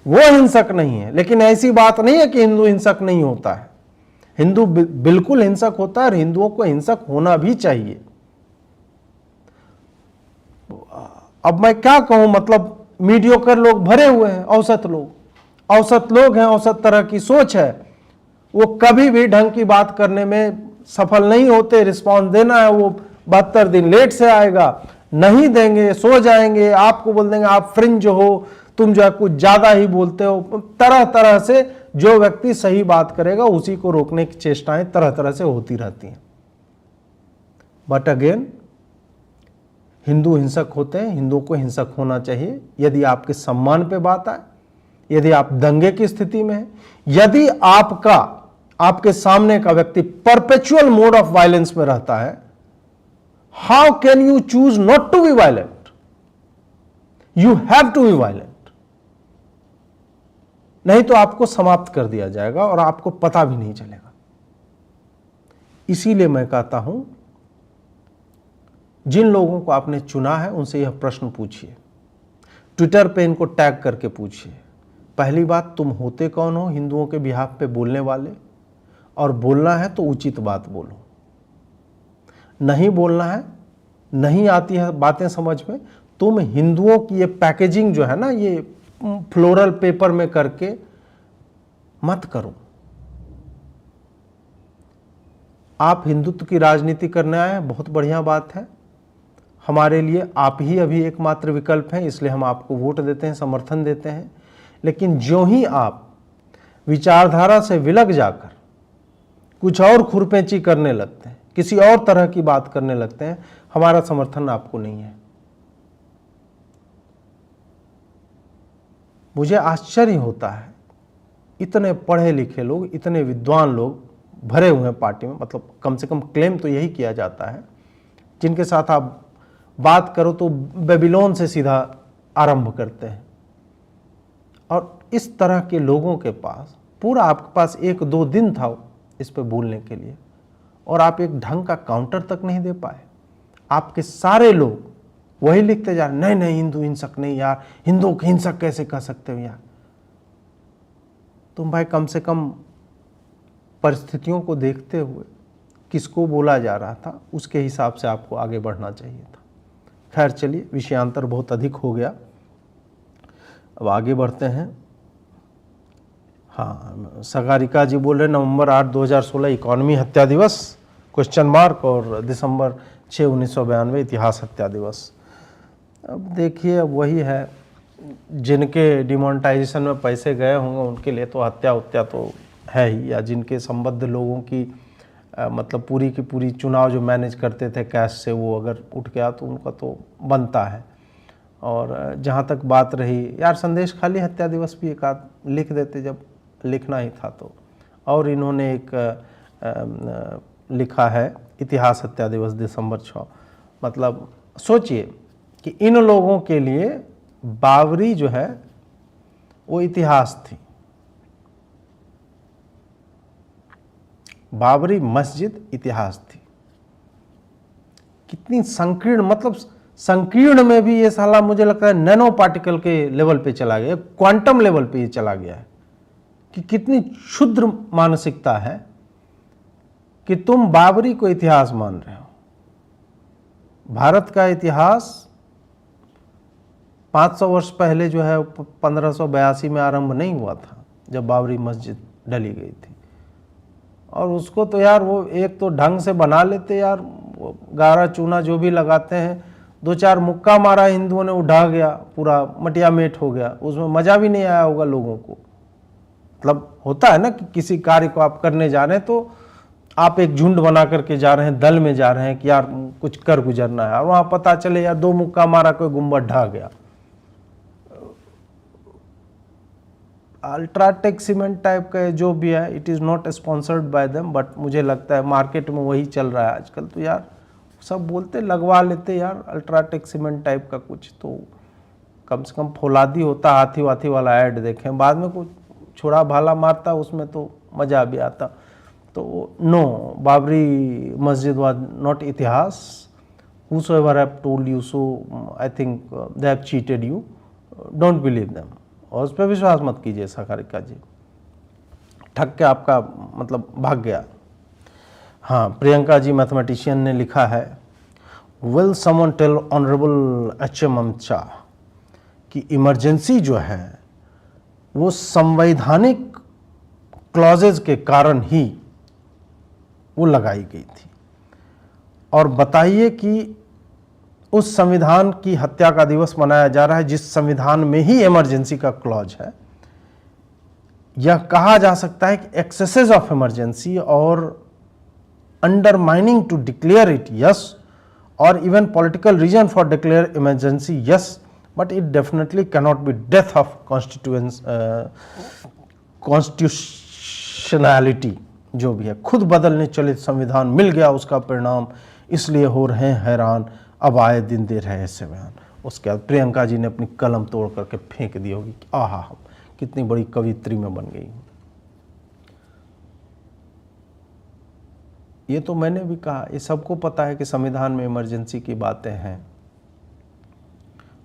वो हिंसक नहीं है, लेकिन ऐसी बात नहीं है कि हिंदू हिंसक नहीं होता है। हिंदू बिल्कुल हिंसक होता है और हिंदुओं को हिंसक होना भी चाहिए। अब मैं क्या कहूं, मतलब मीडियोकर लोग भरे हुए हैं, औसत लोग हैं, औसत तरह की सोच है, वो कभी भी ढंग की बात करने में सफल नहीं होते। रिस्पॉन्स देना है, वो 72 दिन लेट से आएगा, नहीं देंगे, सो जाएंगे, आपको बोल देंगे आप फ्रिंज हो, तुम जो है कुछ ज्यादा ही बोलते हो। तरह तरह से जो व्यक्ति सही बात करेगा उसी को रोकने की चेष्टाएं तरह तरह से होती रहती हैं। बट अगेन, हिंदू हिंसक होते हैं, हिंदुओं को हिंसक होना चाहिए। यदि आपके सम्मान पे बात आए, यदि आप दंगे की स्थिति में हैं, यदि आपके सामने का व्यक्ति परपेचुअल मोड ऑफ वायलेंस में रहता है, how can you choose not to be violent? You have to be violent. नहीं तो आपको समाप्त कर दिया जाएगा और आपको पता भी नहीं चलेगा। इसीलिए मैं कहता हूं, जिन लोगों को आपने चुना है उनसे यह प्रश्न पूछिए, ट्विटर पे इनको टैग करके पूछिए। पहली बात, तुम होते कौन हो हिंदुओं के बिहाफ पे बोलने वाले? और बोलना है तो उचित बात बोलो, नहीं बोलना है, नहीं आती है बातें समझ में, तुम हिंदुओं की ये पैकेजिंग जो है ना, ये फ्लोरल पेपर में करके मत करो। आप हिंदुत्व की राजनीति करने आए हैं, बहुत बढ़िया बात है। हमारे लिए आप ही अभी एकमात्र विकल्प हैं, इसलिए हम आपको वोट देते हैं, समर्थन देते हैं। लेकिन जो ही आप विचारधारा से विलग जाकर कुछ और खुरपेंची करने लगते हैं, किसी और तरह की बात करने लगते हैं, हमारा समर्थन आपको नहीं है। मुझे आश्चर्य होता है, इतने पढ़े लिखे लोग, इतने विद्वान लोग भरे हुए हैं पार्टी में, मतलब कम से कम क्लेम तो यही किया जाता है, जिनके साथ आप बात करो तो बेबीलोन से सीधा आरंभ करते हैं। और इस तरह के लोगों के पास पूरा, आपके पास 1-2 दिन था इस पे बोलने के लिए, और आप एक ढंग का काउंटर तक नहीं दे पाए। आपके सारे लोग वही लिखते जा रहे, नहीं नहीं हिंदू हिंसक नहीं यार, हिंदुओं को हिंसक कैसे कह सकते हो यार? तुम भाई कम से कम परिस्थितियों को देखते हुए किसको बोला जा रहा था उसके हिसाब से आपको आगे बढ़ना चाहिए था। खैर चलिए, विषयांतर बहुत अधिक हो गया, अब आगे बढ़ते हैं। हाँ, सगारिका जी बोल रहे नवंबर 8, 2016 इकॉनमी हत्या दिवस क्वेश्चन मार्क, और दिसंबर 6, 1992 इतिहास हत्या दिवस। अब देखिए, अब वही है, जिनके डिमोनेटाइजेशन में पैसे गए होंगे उनके लिए तो हत्या उत्या तो है ही, या जिनके संबद्ध लोगों की मतलब पूरी की पूरी चुनाव जो मैनेज करते थे कैश से, वो अगर उठ गया तो उनका तो बनता है। और जहाँ तक बात रही, यार संदेश खाली हत्या दिवस भी एक आध लिख देते जब लिखना ही था तो। और इन्होंने एक लिखा है इतिहास हत्या दिवस दिसंबर 6। मतलब सोचिए कि इन लोगों के लिए बाबरी जो है वो इतिहास थी, बाबरी मस्जिद इतिहास थी। कितनी संकीर्ण, मतलब संकीर्ण में भी ये साला मुझे लगता है नैनो पार्टिकल के लेवल पे चला गया, क्वांटम लेवल पे ये चला गया है कि कितनी क्षुद्र मानसिकता है कि तुम बाबरी को इतिहास मान रहे हो। भारत का इतिहास 500 वर्ष पहले जो है 1582 में आरंभ नहीं हुआ था, जब बाबरी मस्जिद डली गई थी। और उसको तो यार वो एक तो ढंग से बना लेते यार, वो गारा चूना जो भी लगाते हैं, 2-4 मुक्का मारा हिंदुओं ने, उठा गया, पूरा मटिया मेट हो गया, उसमें मज़ा भी नहीं आया होगा लोगों को। मतलब होता है ना कि किसी कार्य को आप करने जा रहे हैं तो आप एक झुंड बना करके जा रहे हैं, दल में जा रहे हैं कि यार कुछ कर गुजरना है, और वहाँ पता चले यार 2 मुक्का मारा, कोई गुंबद ढा गया। अल्ट्राटेक सीमेंट टाइप का जो भी है, it is not sponsored by them, but मुझे लगता है मार्केट में वही चल रहा है आजकल। तो यार सब बोलते लगवा लेते यार अल्ट्राटेक सीमेंट टाइप का कुछ, तो कम से कम फौलादी होता, हाथी वाथी वाला ऐड देखें, बाद में कुछ छोड़ा भाला मारता उसमें तो मज़ा भी आता। तो नो, बाबरी मस्जिद वाज नॉट इतिहास। whosoever have told you so, I think they have cheated you, don't believe them। और उस पर विश्वास मत कीजिए साकारिका जी, ठग के आपका मतलब भाग गया। हाँ, प्रियंका जी मैथमेटिशियन ने लिखा है, will someone tell honourable HM Amit Shah कि इमरजेंसी जो है वो संवैधानिक क्लॉजेज के कारण ही वो लगाई गई थी, और बताइए कि उस संविधान की हत्या का दिवस मनाया जा रहा है जिस संविधान में ही इमरजेंसी का क्लॉज है। यह कहा जा सकता है कि एक्सेसेस ऑफ इमरजेंसी और undermining to declare it, yes, और even political reason for declare emergency, yes, but it definitely cannot be death of constitutionality. जो भी है, खुद बदलने चले संविधान मिल गया उसका परिणाम, इसलिए हो रहे हैं हैरान, अब आए दिन दे रहे ऐसे बयान। उसके बाद प्रियंका जी ने अपनी कलम तोड़ करके फेंक दी होगी कि आहा, हम कितनी बड़ी कवित्री में बन गई। ये तो मैंने भी कहा, ये सबको पता है कि संविधान में इमरजेंसी की बातें हैं।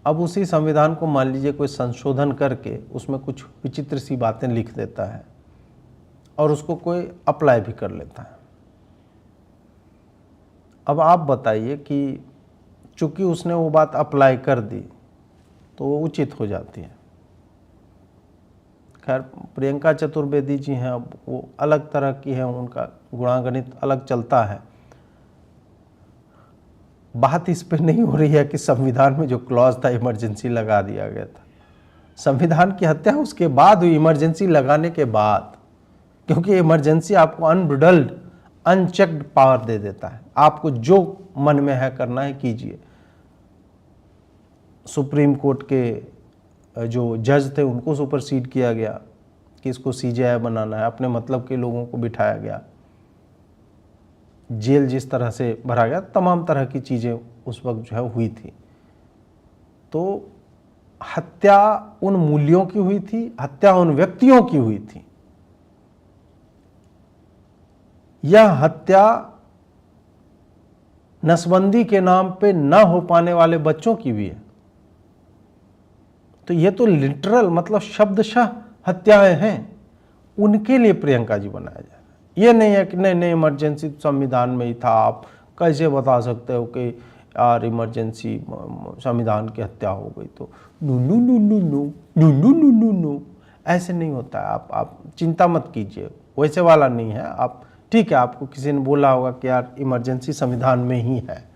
अब उसी संविधान को मान लीजिए कोई संशोधन करके उसमें कुछ विचित्र सी बातें लिख देता है और उसको कोई अप्लाई भी कर लेता है। अब आप बताइए कि चूंकि उसने वो बात अप्लाई कर दी तो वो उचित हो जाती है। खैर, प्रियंका चतुर्वेदी जी हैं, अब वो अलग तरह की है, उनका गुणागणित अलग चलता है। बात इस पे नहीं हो रही है कि संविधान में जो क्लॉज था इमरजेंसी लगा दिया गया था। संविधान की हत्या उसके बाद हुई, इमरजेंसी लगाने के बाद, क्योंकि इमरजेंसी आपको अनब्रिडल्ड अनचेक्ड पावर दे देता है, आपको जो मन में है करना है कीजिए। सुप्रीम कोर्ट के जो जज थे उनको सुपरसीड किया गया कि इसको CJI बनाना है, अपने मतलब के लोगों को बिठाया गया, जेल जिस तरह से भरा गया, तमाम तरह की चीज़ें उस वक्त जो है हुई थी। तो हत्या उन मूल्यों की हुई थी, हत्या उन व्यक्तियों की हुई थी। यह हत्या नसबंदी के नाम पे न हो पाने वाले बच्चों की भी है। तो ये तो लिटरल मतलब शब्दशः हत्याएं हैं, उनके लिए प्रियंका जी बनाया जा रहा है। ये नहीं है कि नहीं इमरजेंसी संविधान में ही था, आप कैसे बता सकते हो कि यार इमरजेंसी संविधान की हत्या हो गई। तो no no no no no no no no no no, ऐसे नहीं होता है। आप चिंता मत कीजिए, वैसे वाला नहीं है। आप ठीक है, आपको किसी ने बोला होगा कि यार इमरजेंसी संविधान में ही है,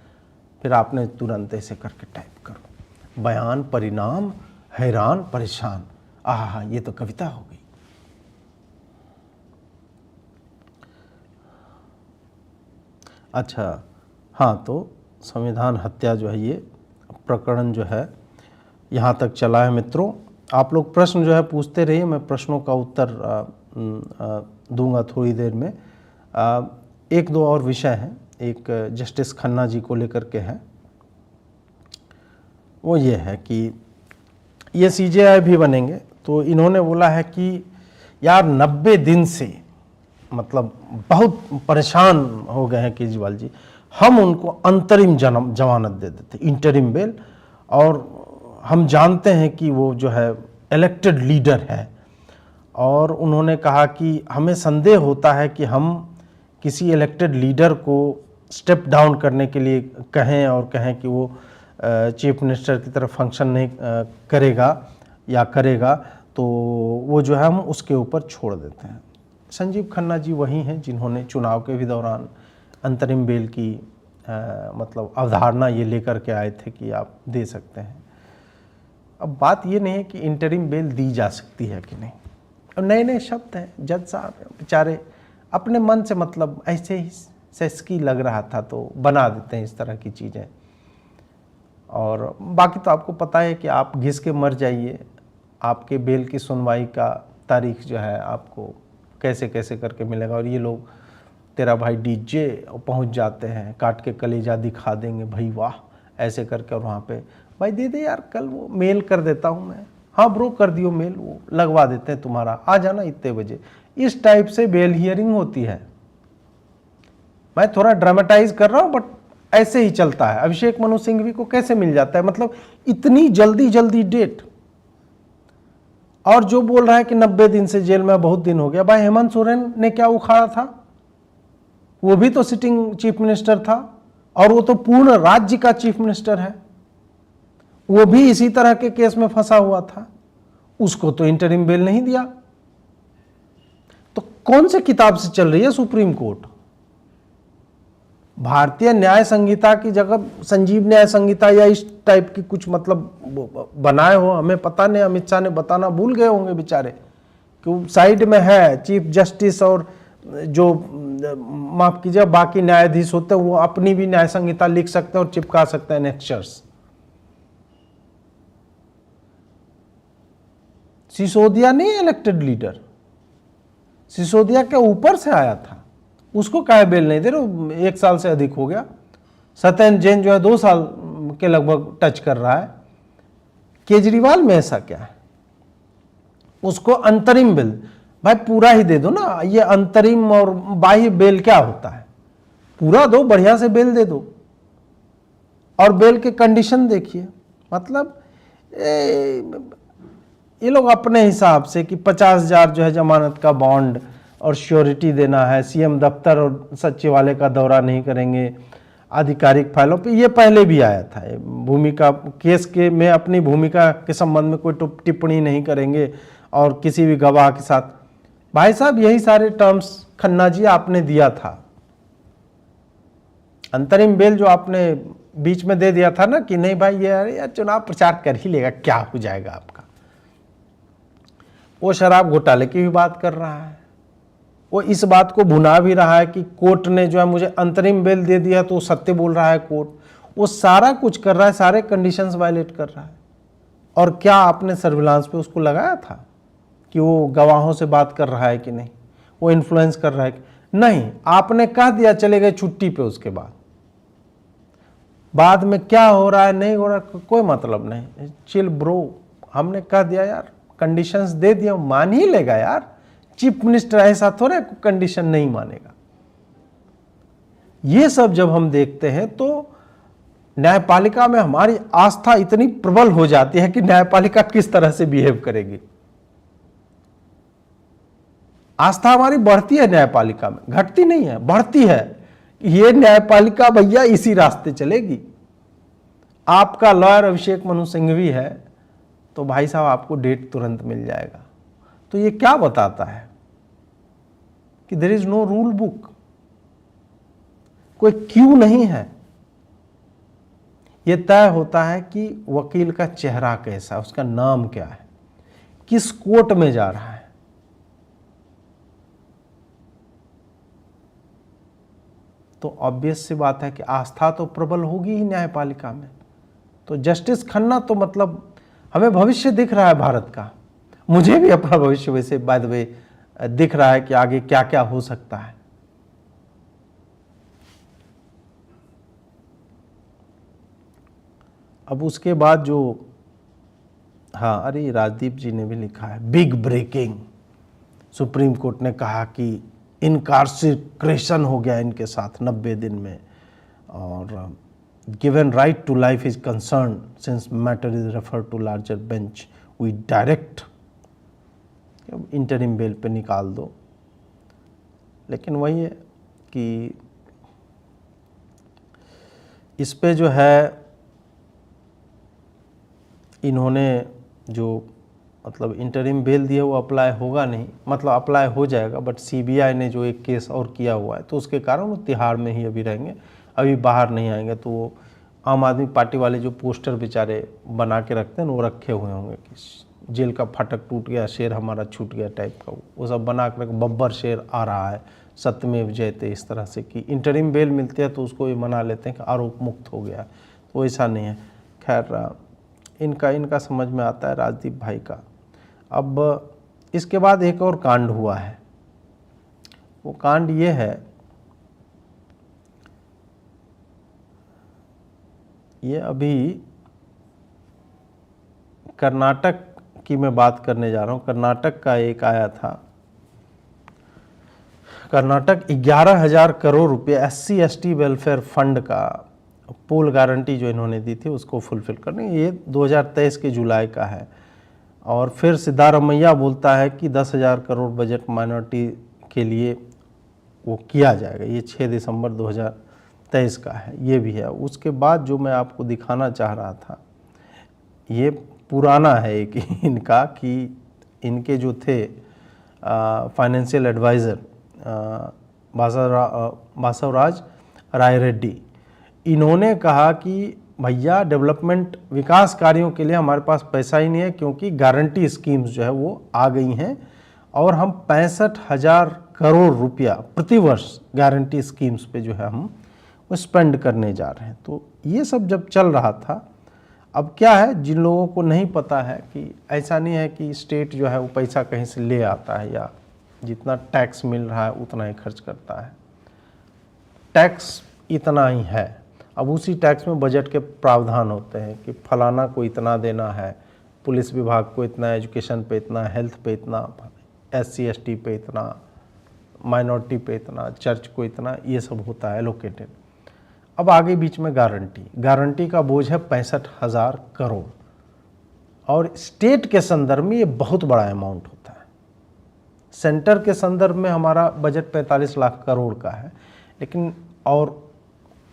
फिर आपने तुरंत ऐसे करके टाइप करो, बयान परिणाम हैरान परेशान, आहा ये तो कविता हो गई। अच्छा हाँ, तो संविधान हत्या जो है, ये प्रकरण जो है यहाँ तक चला है। मित्रों, आप लोग प्रश्न जो है पूछते रहिए, मैं प्रश्नों का उत्तर दूंगा थोड़ी देर में। एक दो और विषय हैं, एक जस्टिस खन्ना जी को लेकर के है, वो ये है कि ये CJI भी बनेंगे। तो इन्होंने बोला है कि यार 90 दिन से मतलब बहुत परेशान हो गए हैं केजरीवाल जी, हम उनको अंतरिम जमानत दे देते, इंटरिम बेल, और हम जानते हैं कि वो जो है इलेक्टेड लीडर है, और उन्होंने कहा कि हमें संदेह होता है कि हम किसी इलेक्टेड लीडर को स्टेप डाउन करने के लिए कहें और कहें कि वो चीफ मिनिस्टर की तरफ फंक्शन नहीं करेगा या करेगा, तो वो जो है हम उसके ऊपर छोड़ देते हैं। संजीव खन्ना जी वही हैं जिन्होंने चुनाव के भी दौरान अंतरिम बेल की मतलब अवधारणा ये लेकर के आए थे कि आप दे सकते हैं। अब बात ये नहीं है कि इंटरिम बेल दी जा सकती है कि नहीं, और नए नए शब्द हैं, जज साहब बेचारे अपने मन से मतलब ऐसे ही सेस्की लग रहा था तो बना देते हैं इस तरह की चीज़ें। और बाकी तो आपको पता है कि आप घिस के मर जाइए, आपके बेल की सुनवाई का तारीख जो है आपको कैसे कैसे करके मिलेगा। और ये लोग तेरा भाई डीजे पहुंच जाते हैं, काट के कलेजा दिखा देंगे, भाई वाह ऐसे करके, और वहाँ पे भाई दे दे यार, कल वो मेल कर देता हूँ मैं, हाँ ब्रो कर दियो मेल, वो लगवा देते हैं तुम्हारा, आ जाना इतने बजे। इस टाइप से बेल हियरिंग होती है। मैं थोड़ा ड्रामेटाइज कर रहा हूँ बट ऐसे ही चलता है। अभिषेक मनु सिंघवी को कैसे मिल जाता है, मतलब इतनी जल्दी जल्दी डेट। और जो बोल रहा है कि 90 दिन से जेल में बहुत दिन हो गया, भाई हेमंत सोरेन ने क्या उखाड़ा था, वो भी तो सिटिंग चीफ मिनिस्टर था और वो तो पूर्ण राज्य का चीफ मिनिस्टर है, वो भी इसी तरह के केस में फंसा हुआ था, उसको तो इंटरिम बेल नहीं दिया। तो कौन से किताब से चल रही है सुप्रीम कोर्ट? भारतीय न्याय संहिता की जगह संजीव न्याय संहिता या इस टाइप की कुछ मतलब बनाए हो, हमें पता नहीं, अमित शाह ने बताना भूल गए होंगे बेचारे कि साइड में है चीफ जस्टिस और जो माफ कीजिए बाकी न्यायाधीश होते हैं वो अपनी भी न्याय संहिता लिख सकते हैं और चिपका सकते हैं नेक्स्चर्स। सिसोदिया नहीं इलेक्टेड लीडर, सिसोदिया के ऊपर से आया था, उसको काहे बेल नहीं दे रहे? 1 साल से अधिक हो गया। सत्येंद्र जैन जो है 2 साल के लगभग टच कर रहा है। केजरीवाल में ऐसा क्या है? उसको अंतरिम बेल, भाई पूरा ही दे दो ना। ये अंतरिम और बाह्य बेल क्या होता है? पूरा दो, बढ़िया से बेल दे दो और बेल के कंडीशन देखिए। मतलब ये लोग अपने हिसाब से कि 50,000 जो है जमानत का बॉन्ड और श्योरिटी देना है, सीएम दफ्तर और सचिवालय का दौरा नहीं करेंगे, आधिकारिक फाइलों पे, ये पहले भी आया था। भूमिका केस के में अपनी भूमिका के संबंध में कोई टिप्पणी नहीं करेंगे और किसी भी गवाह के साथ। भाई साहब यही सारे टर्म्स खन्ना जी आपने दिया था। अंतरिम बेल जो आपने बीच में दे दिया था ना कि नहीं भाई ये यार चुनाव प्रचार कर ही लेगा, क्या हो जाएगा आपका। वो शराब घोटाले की भी बात कर रहा है, वो इस बात को भुना भी रहा है कि कोर्ट ने जो है मुझे अंतरिम बेल दे दिया तो सत्य बोल रहा है कोर्ट। वो सारा कुछ कर रहा है, सारे कंडीशंस वायलेट कर रहा है। और क्या आपने सर्विलांस पे उसको लगाया था कि वो गवाहों से बात कर रहा है कि नहीं, वो इन्फ्लुएंस कर रहा है कि नहीं? आपने कह दिया चले गए छुट्टी पे, उसके बाद में क्या हो रहा है नहीं हो रहा कोई मतलब नहीं। चिल ब्रो, हमने कह दिया यार, कंडीशंस दे दिया, मान ही लेगा यार। चीफ मिनिस्टर ऐसा थोड़े कंडीशन नहीं मानेगा। ये सब जब हम देखते हैं तो न्यायपालिका में हमारी आस्था इतनी प्रबल हो जाती है कि न्यायपालिका किस तरह से बिहेव करेगी। आस्था हमारी बढ़ती है न्यायपालिका में, घटती नहीं है, बढ़ती है। ये न्यायपालिका भैया इसी रास्ते चलेगी। आपका लॉयर अभिषेक मनु सिंघवी है तो भाई साहब आपको डेट तुरंत मिल जाएगा। तो ये क्या बताता है कि there is no rule book, कोई क्यू नहीं है। यह तय होता है कि वकील का चेहरा कैसा, उसका नाम क्या है, किस कोर्ट में जा रहा है। तो ऑब्वियस सी बात है कि आस्था तो प्रबल होगी ही न्यायपालिका में। तो जस्टिस खन्ना तो मतलब हमें भविष्य दिख रहा है भारत का। मुझे भी अपना भविष्य वैसे बाय द वे दिख रहा है कि आगे क्या क्या हो सकता है। अब उसके बाद जो, हाँ अरे राजदीप जी ने भी लिखा है, बिग ब्रेकिंग, सुप्रीम कोर्ट ने कहा कि इनकार्सिक्रेशन हो गया इनके साथ 90 दिन में, और given right to life is concern since matter is refer to larger bench we direct interim bail पे निकाल दो। लेकिन वही है कि इस पे जो है इन्होंने जो मतलब इंटरिम बेल दिए वो अप्लाई होगा नहीं, मतलब अप्लाई हो जाएगा, बट सीबीआई ने जो एक केस और किया हुआ है तो उसके कारण वो तिहाड़ में ही अभी रहेंगे, अभी बाहर नहीं आएंगे। तो वो आम आदमी पार्टी वाले जो पोस्टर बेचारे बना के रखते हैं वो रखे हुए होंगे कि जेल का फाटक टूट गया, शेर हमारा छूट गया टाइप का, वो सब बना कर बब्बर शेर आ रहा है, सत्यमेव जयते, इस तरह से कि इंटरिम बेल मिलती है तो उसको ये मना लेते हैं कि आरोप मुक्त हो गया। तो ऐसा नहीं है। खैर इनका समझ में आता है राजदीप भाई का। अब इसके बाद एक और कांड हुआ है, वो कांड ये है, ये अभी कर्नाटक की मैं बात करने जा रहा हूँ। कर्नाटक का एक आया था, कर्नाटक 11,000 करोड़ रुपए SC ST वेलफेयर फंड का पोल गारंटी जो इन्होंने दी थी उसको फुलफिल करने, ये 2023 के जुलाई का है। और फिर सिद्धारमैया बोलता है कि 10,000 करोड़ बजट माइनॉरिटी के लिए वो किया जाएगा, ये 6 दिसंबर 2023 का है, ये भी है। उसके बाद जो मैं आपको दिखाना चाह रहा था, ये पुराना है एक इनका, कि इनके जो थे फाइनेंशियल एडवाइज़र बासवराज राय रेड्डी, इन्होंने कहा कि भैया डेवलपमेंट विकास कार्यों के लिए हमारे पास पैसा ही नहीं है, क्योंकि गारंटी स्कीम्स जो है वो आ गई हैं और हम 65,000 करोड़ रुपया प्रतिवर्ष गारंटी स्कीम्स पे जो है हम वो स्पेंड करने जा रहे हैं। तो ये सब जब चल रहा था, अब क्या है, जिन लोगों को नहीं पता है कि ऐसा नहीं है कि स्टेट जो है वो पैसा कहीं से ले आता है या जितना टैक्स मिल रहा है उतना ही खर्च करता है, टैक्स इतना ही है। अब उसी टैक्स में बजट के प्रावधान होते हैं कि फलाना को इतना देना है, पुलिस विभाग को इतना, एजुकेशन पे इतना, हेल्थ पे इतना, SC ST पे इतना, माइनॉरिटी पे इतना, चर्च को इतना, ये सब होता है एलोकेटेड। अब आगे बीच में गारंटी का बोझ है 65,000 करोड़, और स्टेट के संदर्भ में ये बहुत बड़ा अमाउंट होता है। सेंटर के संदर्भ में हमारा बजट 45 लाख करोड़ का है, लेकिन और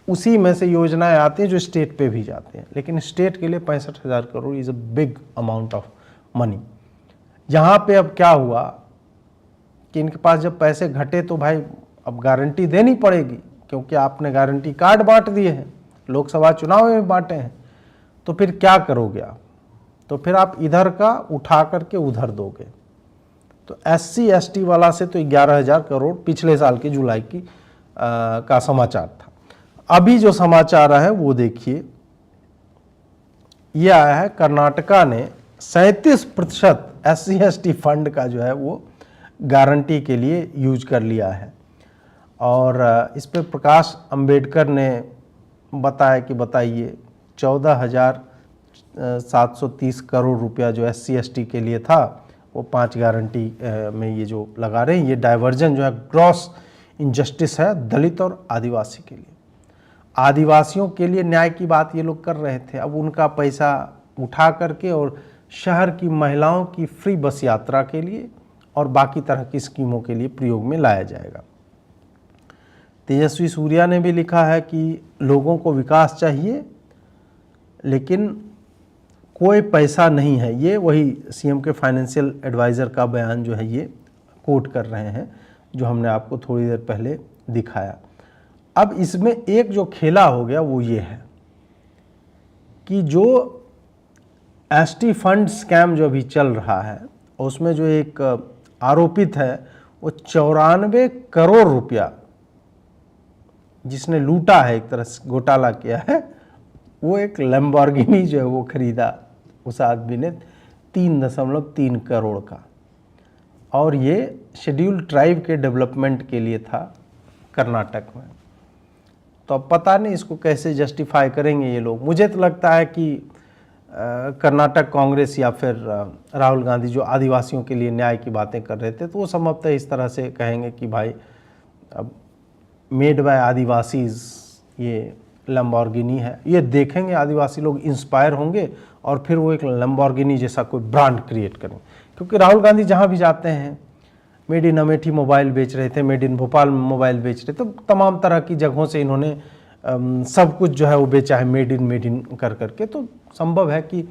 उसी में से योजनाएं आती हैं जो स्टेट पे भी जाती हैं, लेकिन स्टेट के लिए 65,000 crore is a big amount of money. यहाँ पे अब क्या हुआ कि इनके पास जब पैसे घटे तो भाई अब गारंटी देनी पड़ेगी, क्योंकि आपने गारंटी कार्ड बांट दिए हैं, लोकसभा चुनाव में बांटे हैं, तो फिर क्या करोगे आप? तो फिर आप इधर का उठा करके उधर दोगे। तो SC ST वाला से तो 11,000 करोड़ पिछले साल की जुलाई की का समाचार था। अभी जो समाचार है वो देखिए, ये आया है, कर्नाटका ने 37% SC ST फंड का जो है वो गारंटी के लिए यूज कर लिया है। और इस पे प्रकाश अंबेडकर ने बताया कि बताइए 14,730 करोड़ रुपया जो SC ST के लिए था वो 5 गारंटी में ये जो लगा रहे हैं, ये डाइवर्जन जो है ग्रॉस इनजस्टिस है दलित और आदिवासी के लिए। आदिवासियों के लिए न्याय की बात ये लोग कर रहे थे, अब उनका पैसा उठा करके और शहर की महिलाओं की फ्री बस यात्रा के लिए और बाकी तरह की स्कीमों के लिए प्रयोग में लाया जाएगा। तेजस्वी सूर्या ने भी लिखा है कि लोगों को विकास चाहिए लेकिन कोई पैसा नहीं है। ये वही CM के फाइनेंशियल एडवाइज़र का बयान जो है ये कोट कर रहे हैं, जो हमने आपको थोड़ी देर पहले दिखाया। अब इसमें एक जो खेला हो गया वो ये है कि जो ST फंड स्कैम जो अभी चल रहा है उसमें जो एक आरोपित है वो 94 करोड़ रुपया जिसने लूटा है, एक तरह से घोटाला किया है, वो एक लैम्बोर्गिनी जो है वो खरीदा उस आदमी ने 3.3 करोड़ का, और ये शेड्यूल्ड ट्राइब के डेवलपमेंट के लिए था कर्नाटक में। तो अब पता नहीं इसको कैसे जस्टिफाई करेंगे ये लोग। मुझे तो लगता है कि कर्नाटक कांग्रेस या फिर राहुल गांधी जो आदिवासियों के लिए न्याय की बातें कर रहे थे, तो वो संभवतः इस तरह से कहेंगे कि भाई अब मेड बाय आदिवासीज ये लैम्बोर्गिनी है, ये देखेंगे आदिवासी लोग, इंस्पायर होंगे और फिर वो एक लैम्बोर्गिनी जैसा कोई ब्रांड क्रिएट करेंगे। क्योंकि राहुल गांधी जहाँ भी जाते हैं, मेड इन अमेठी मोबाइल बेच रहे थे, मेड इन भोपाल मोबाइल बेच रहे थे, तो तमाम तरह की जगहों से इन्होंने सब कुछ जो है वो बेचा है मेड इन कर करके। तो संभव है कि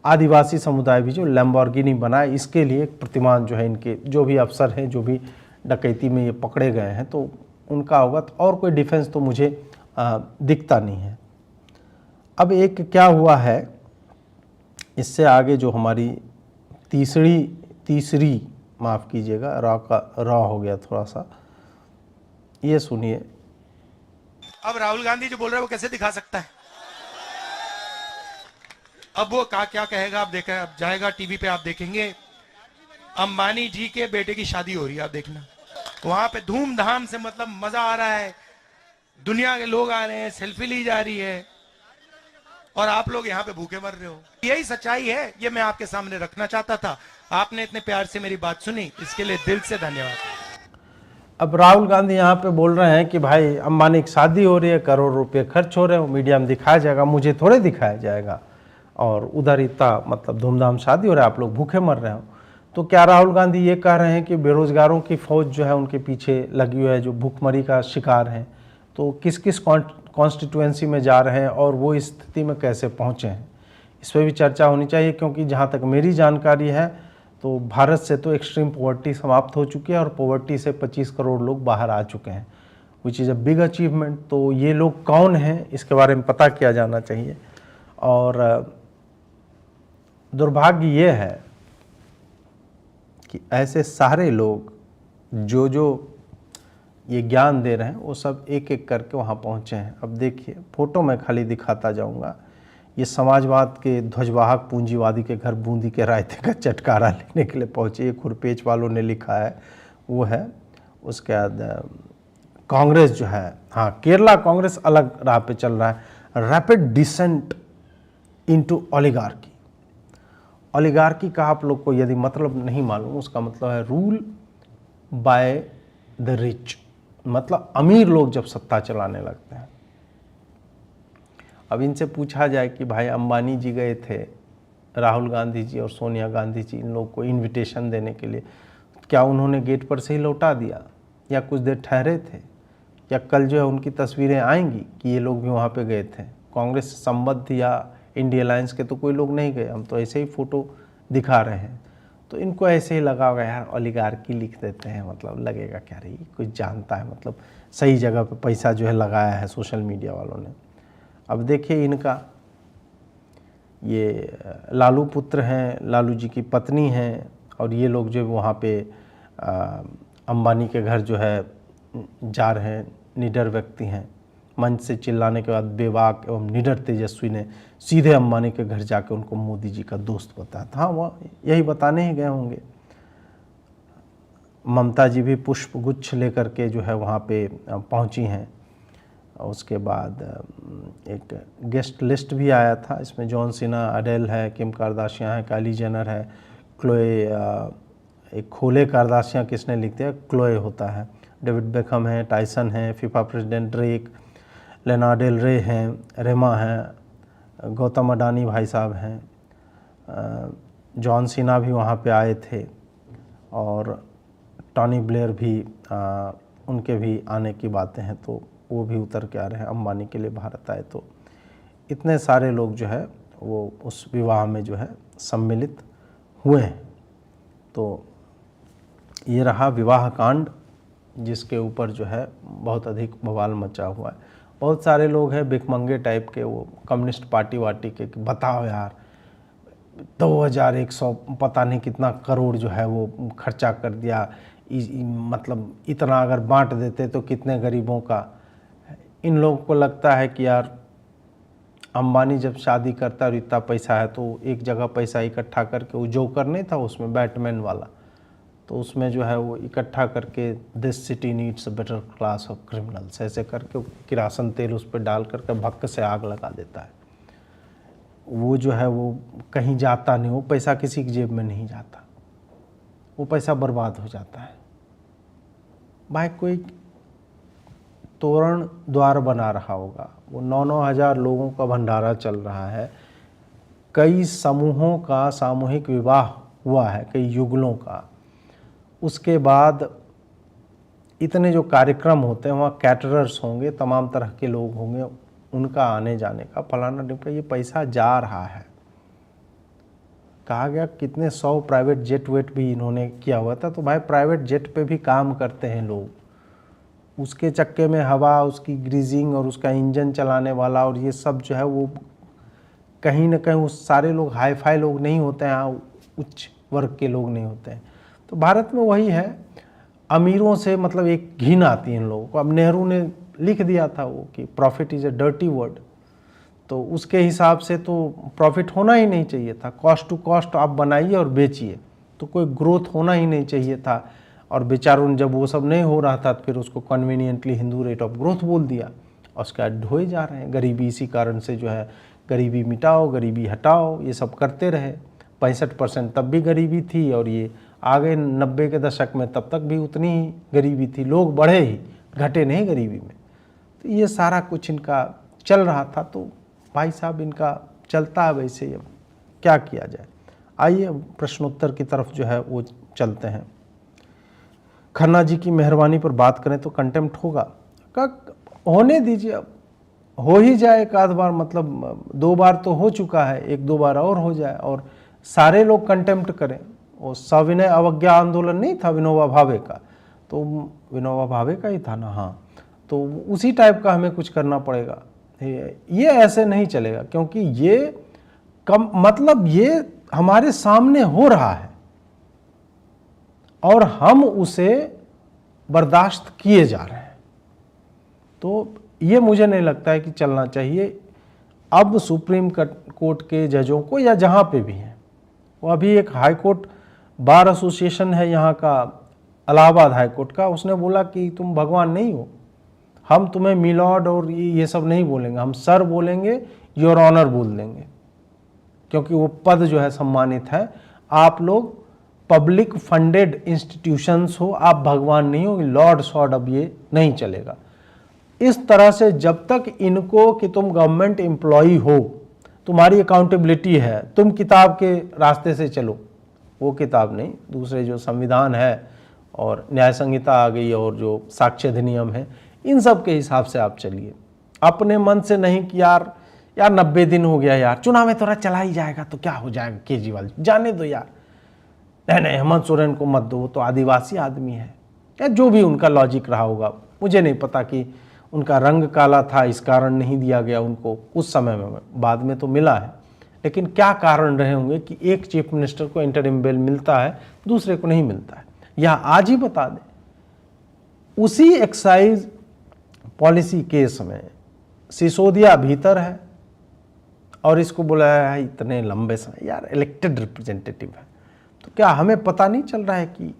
आदिवासी समुदाय भी जो लैम्बोर्गिनी बनाए, इसके लिए एक प्रतिमान जो है इनके जो भी अफसर हैं, जो भी डकैती में ये पकड़े गए हैं, तो उनका होगा। तो और कोई डिफेंस तो मुझे दिखता नहीं है। अब एक क्या हुआ है, इससे आगे जो हमारी तीसरी माफ़ कीजिएगा, रॉ हो गया थोड़ा सा, ये सुनिए। अब राहुल गांधी जो बोल रहे हैं वो कैसे दिखा सकता है? अब वो क्या कहेगा, आप देखा, अब जाएगा टीवी पे, आप देखेंगे अंबानी जी के बेटे की शादी हो रही है, आप देखना वहां पे धूमधाम से, मतलब मजा आ रहा है, दुनिया के लोग आ रहे हैं, सेल्फी ली जा रही है, और आप लोग यहाँ पे भूखे मर रहे हो। यही सच्चाई है, ये मैं आपके सामने रखना चाहता था। आपने इतने प्यार से मेरी बात सुनी, इसके लिए दिल से धन्यवाद। अब राहुल गांधी यहाँ पे बोल रहे हैं कि भाई अंबानी की शादी हो रही है, करोड़ रुपए खर्च हो रहे हैं, मीडिया में दिखाया जाएगा, मुझे थोड़े दिखाया जाएगा, और उधर इतना मतलब धूमधाम शादी हो रहा है, आप लोग भूखे मर रहे हो। तो क्या राहुल गांधी ये कह रहे हैं कि बेरोजगारों की फौज जो है उनके पीछे लगी हुई है, जो भूखमरी का शिकार हैं, तो किस किस कॉन्स्टिट्यूएंसी में जा रहे हैं और वो इस स्थिति में कैसे पहुँचे हैं, इस पर भी चर्चा होनी चाहिए। क्योंकि जहाँ तक मेरी जानकारी है तो भारत से तो एक्सट्रीम पॉवर्टी समाप्त हो चुकी है और पॉवर्टी से 25 करोड़ लोग बाहर आ चुके हैं, which is a big achievement. तो ये लोग कौन हैं, इसके बारे में पता किया जाना चाहिए। और दुर्भाग्य ये है कि ऐसे सारे लोग जो ये ज्ञान दे रहे हैं वो सब एक एक करके वहाँ पहुँचे हैं। अब देखिए, फोटो में खाली दिखाता जाऊँगा, ये समाजवाद के ध्वजवाहक पूंजीवादी के घर बूंदी के रायते का चटकारा लेने के लिए पहुँचे। ये खुरपेच वालों ने लिखा है, वो है। उसके बाद कांग्रेस जो है, हाँ, केरला कांग्रेस अलग राह पे चल रहा है। Rapid descent into oligarchy. Oligarchy का आप लोग को यदि मतलब नहीं मालूम, उसका मतलब है रूल बाय द रिच, मतलब अमीर लोग जब सत्ता चलाने लगते हैं। अब इनसे पूछा जाए कि भाई अंबानी जी गए थे, राहुल गांधी जी और सोनिया गांधी जी, इन लोग को इनविटेशन देने के लिए, क्या उन्होंने गेट पर से ही लौटा दिया या कुछ देर ठहरे थे, या कल जो है उनकी तस्वीरें आएंगी कि ये लोग भी वहाँ पे गए थे? कांग्रेस से संबद्ध या इंडिया अलायंस के तो कोई लोग नहीं गए, हम तो ऐसे ही फ़ोटो दिखा रहे हैं। तो इनको ऐसे ही लगा होगा, यार ओलिगार्की लिख देते हैं, मतलब लगेगा क्या रही कुछ जानता है, मतलब सही जगह पे पैसा जो है लगाया है सोशल मीडिया वालों ने। अब देखिए, इनका ये लालू पुत्र हैं, लालू जी की पत्नी हैं, और ये लोग जो वहाँ पे अंबानी के घर जो है जा रहे हैं, निडर व्यक्ति हैं। मंच से चिल्लाने के बाद बेबाक एवं निडर तेजस्वी ने सीधे अंबानी के घर जाके उनको मोदी जी का दोस्त बताया था। हाँ, वो यही बताने ही गए होंगे। ममता जी भी पुष्प गुच्छ लेकर के जो है वहाँ पे पहुँची हैं। उसके बाद एक गेस्ट लिस्ट भी आया था, इसमें जॉन सीना, अडेल है, किम कार्दाशियां है, काइली जेनर है, क्लोए, एक खोले कार्दाशियां किसने लिख दिया, क्लोए होता है, डेविड बेकहम है, टाइसन है, फीफा प्रेसिडेंट ड्रेक, लेना डेल रे हैं, रेमा हैं, गौतम अडानी भाई साहब हैं, जॉन सीना भी वहाँ पे आए थे, और टॉनी ब्लेयर भी उनके भी आने की बातें हैं, तो वो भी उतर के आ रहे हैं अंबानी के लिए भारत आए। तो इतने सारे लोग जो है वो उस विवाह में जो है सम्मिलित हुए हैं। तो ये रहा विवाह कांड, जिसके ऊपर जो है बहुत अधिक बवाल मचा हुआ है। बहुत सारे लोग हैं भिखमंगे टाइप के, वो कम्युनिस्ट पार्टी वार्टी के, कि बताओ यार 2100 पता नहीं कितना करोड़ जो है वो खर्चा कर दिया, मतलब इतना अगर बांट देते तो कितने गरीबों का। इन लोगों को लगता है कि यार अंबानी जब शादी करता है और इतना पैसा है तो एक जगह पैसा इकट्ठा करके, वो जोकर नहीं था उसमें बैटमैन वाला, तो उसमें जो है वो इकट्ठा करके this city needs a better class of criminals, ऐसे करके किरासन तेल उस पर डाल करके भक्क से आग लगा देता है। वो जो है वो कहीं जाता नहीं, वो पैसा किसी की जेब में नहीं जाता, वो पैसा बर्बाद हो जाता है। भाई कोई तोरण द्वार बना रहा होगा, वो 9-9 हज़ार लोगों का भंडारा चल रहा है, कई समूहों का सामूहिक विवाह हुआ है, कई युगलों का। उसके बाद इतने जो कार्यक्रम होते हैं वहाँ कैटरर्स होंगे, तमाम तरह के लोग होंगे, उनका आने जाने का फलाना ढिमका, ये पैसा जा रहा है। कहा गया कितने 100 प्राइवेट जेट वेट भी इन्होंने किया हुआ था। तो भाई प्राइवेट जेट पे भी काम करते हैं लोग, उसके चक्के में हवा, उसकी ग्रीजिंग और उसका इंजन चलाने वाला और ये सब जो है वो कहीं ना कहीं उस सारे लोग हाई फाई लोग नहीं होते हैं, उच्च वर्ग के लोग नहीं होते हैं। तो भारत में वही है, अमीरों से मतलब एक घिन आती है इन लोगों को। अब नेहरू ने लिख दिया था वो कि profit is a dirty word, तो उसके हिसाब से तो प्रॉफिट होना ही नहीं चाहिए था। कॉस्ट टू कॉस्ट आप बनाइए और बेचिए, तो कोई ग्रोथ होना ही नहीं चाहिए था। और बेचारों ने जब वो सब नहीं हो रहा था तो फिर उसको conveniently Hindu rate of growth बोल दिया और उसका ढोए जा रहे हैं। गरीबी इसी कारण से जो है, गरीबी मिटाओ, गरीबी हटाओ, ये सब करते रहे। 65% तब भी गरीबी थी और ये आ गए 90 के दशक में, तब तक भी उतनी ही गरीबी थी, लोग बढ़े ही, घटे नहीं गरीबी में। तो ये सारा कुछ इनका चल रहा था। तो भाई साहब इनका चलता है वैसे ही, अब क्या किया जाए। आइए प्रश्नोत्तर की तरफ जो है वो चलते हैं। खन्ना जी की मेहरबानी पर बात करें तो कंटेम्प्ट होगा, होने दीजिए, अब हो ही जाए एक आध बार, मतलब 2 बार तो हो चुका है, 1-2 बार और हो जाए और सारे लोग कंटेम्प्ट करें। वो सविनय अवज्ञा आंदोलन नहीं था विनोबा भावे का, तो विनोबा भावे का ही था ना, हाँ, तो उसी टाइप का हमें कुछ करना पड़ेगा। ये ऐसे नहीं चलेगा, क्योंकि ये कम मतलब ये हमारे सामने हो रहा है और हम उसे बर्दाश्त किए जा रहे हैं। तो ये मुझे नहीं लगता है कि चलना चाहिए। अब सुप्रीम कोर्ट के जजों को, या जहाँ पे भी हैं, वो अभी एक हाई कोर्ट बार एसोसिएशन है यहाँ का, इलाहाबाद हाई कोर्ट का, उसने बोला कि तुम भगवान नहीं हो, हम तुम्हें मिलॉर्ड और ये सब नहीं बोलेंगे, हम सर बोलेंगे, योर ऑनर बोल देंगे, क्योंकि वो पद जो है सम्मानित है। आप लोग पब्लिक फंडेड इंस्टीट्यूशंस हो, आप भगवान नहीं हो, लॉर्ड सॉर्ड, अब ये नहीं चलेगा। इस तरह से जब तक इनको कि तुम गवर्नमेंट एम्प्लॉई हो, तुम्हारी अकाउंटेबिलिटी है, तुम किताब के रास्ते से चलो, वो किताब नहीं, दूसरे जो संविधान है और न्याय संहिता आ गई और जो साक्ष्य अधिनियम है, इन सब के हिसाब से आप चलिए। अपने मन से नहीं कि यार 90 दिन हो गया यार, चुनाव में थोड़ा चला ही जाएगा तो क्या हो जाएगा, केजरीवाल जाने दो यार, नहीं हेमंत सोरेन को मत दो, वो तो आदिवासी आदमी है, या जो भी उनका लॉजिक रहा होगा। मुझे नहीं पता कि उनका रंग काला था इस कारण नहीं दिया गया उनको उस समय में, बाद में तो मिला है, लेकिन क्या कारण रहे होंगे कि एक चीफ मिनिस्टर को इंटरिम बेल मिलता है, दूसरे को नहीं मिलता है। यह आज ही बता दें, उसी एक्साइज पॉलिसी केस में सिसोदिया भीतर है और इसको बुलाया है इतने लंबे समय, यार इलेक्टेड रिप्रेजेंटेटिव है, तो क्या हमें पता नहीं चल रहा है कि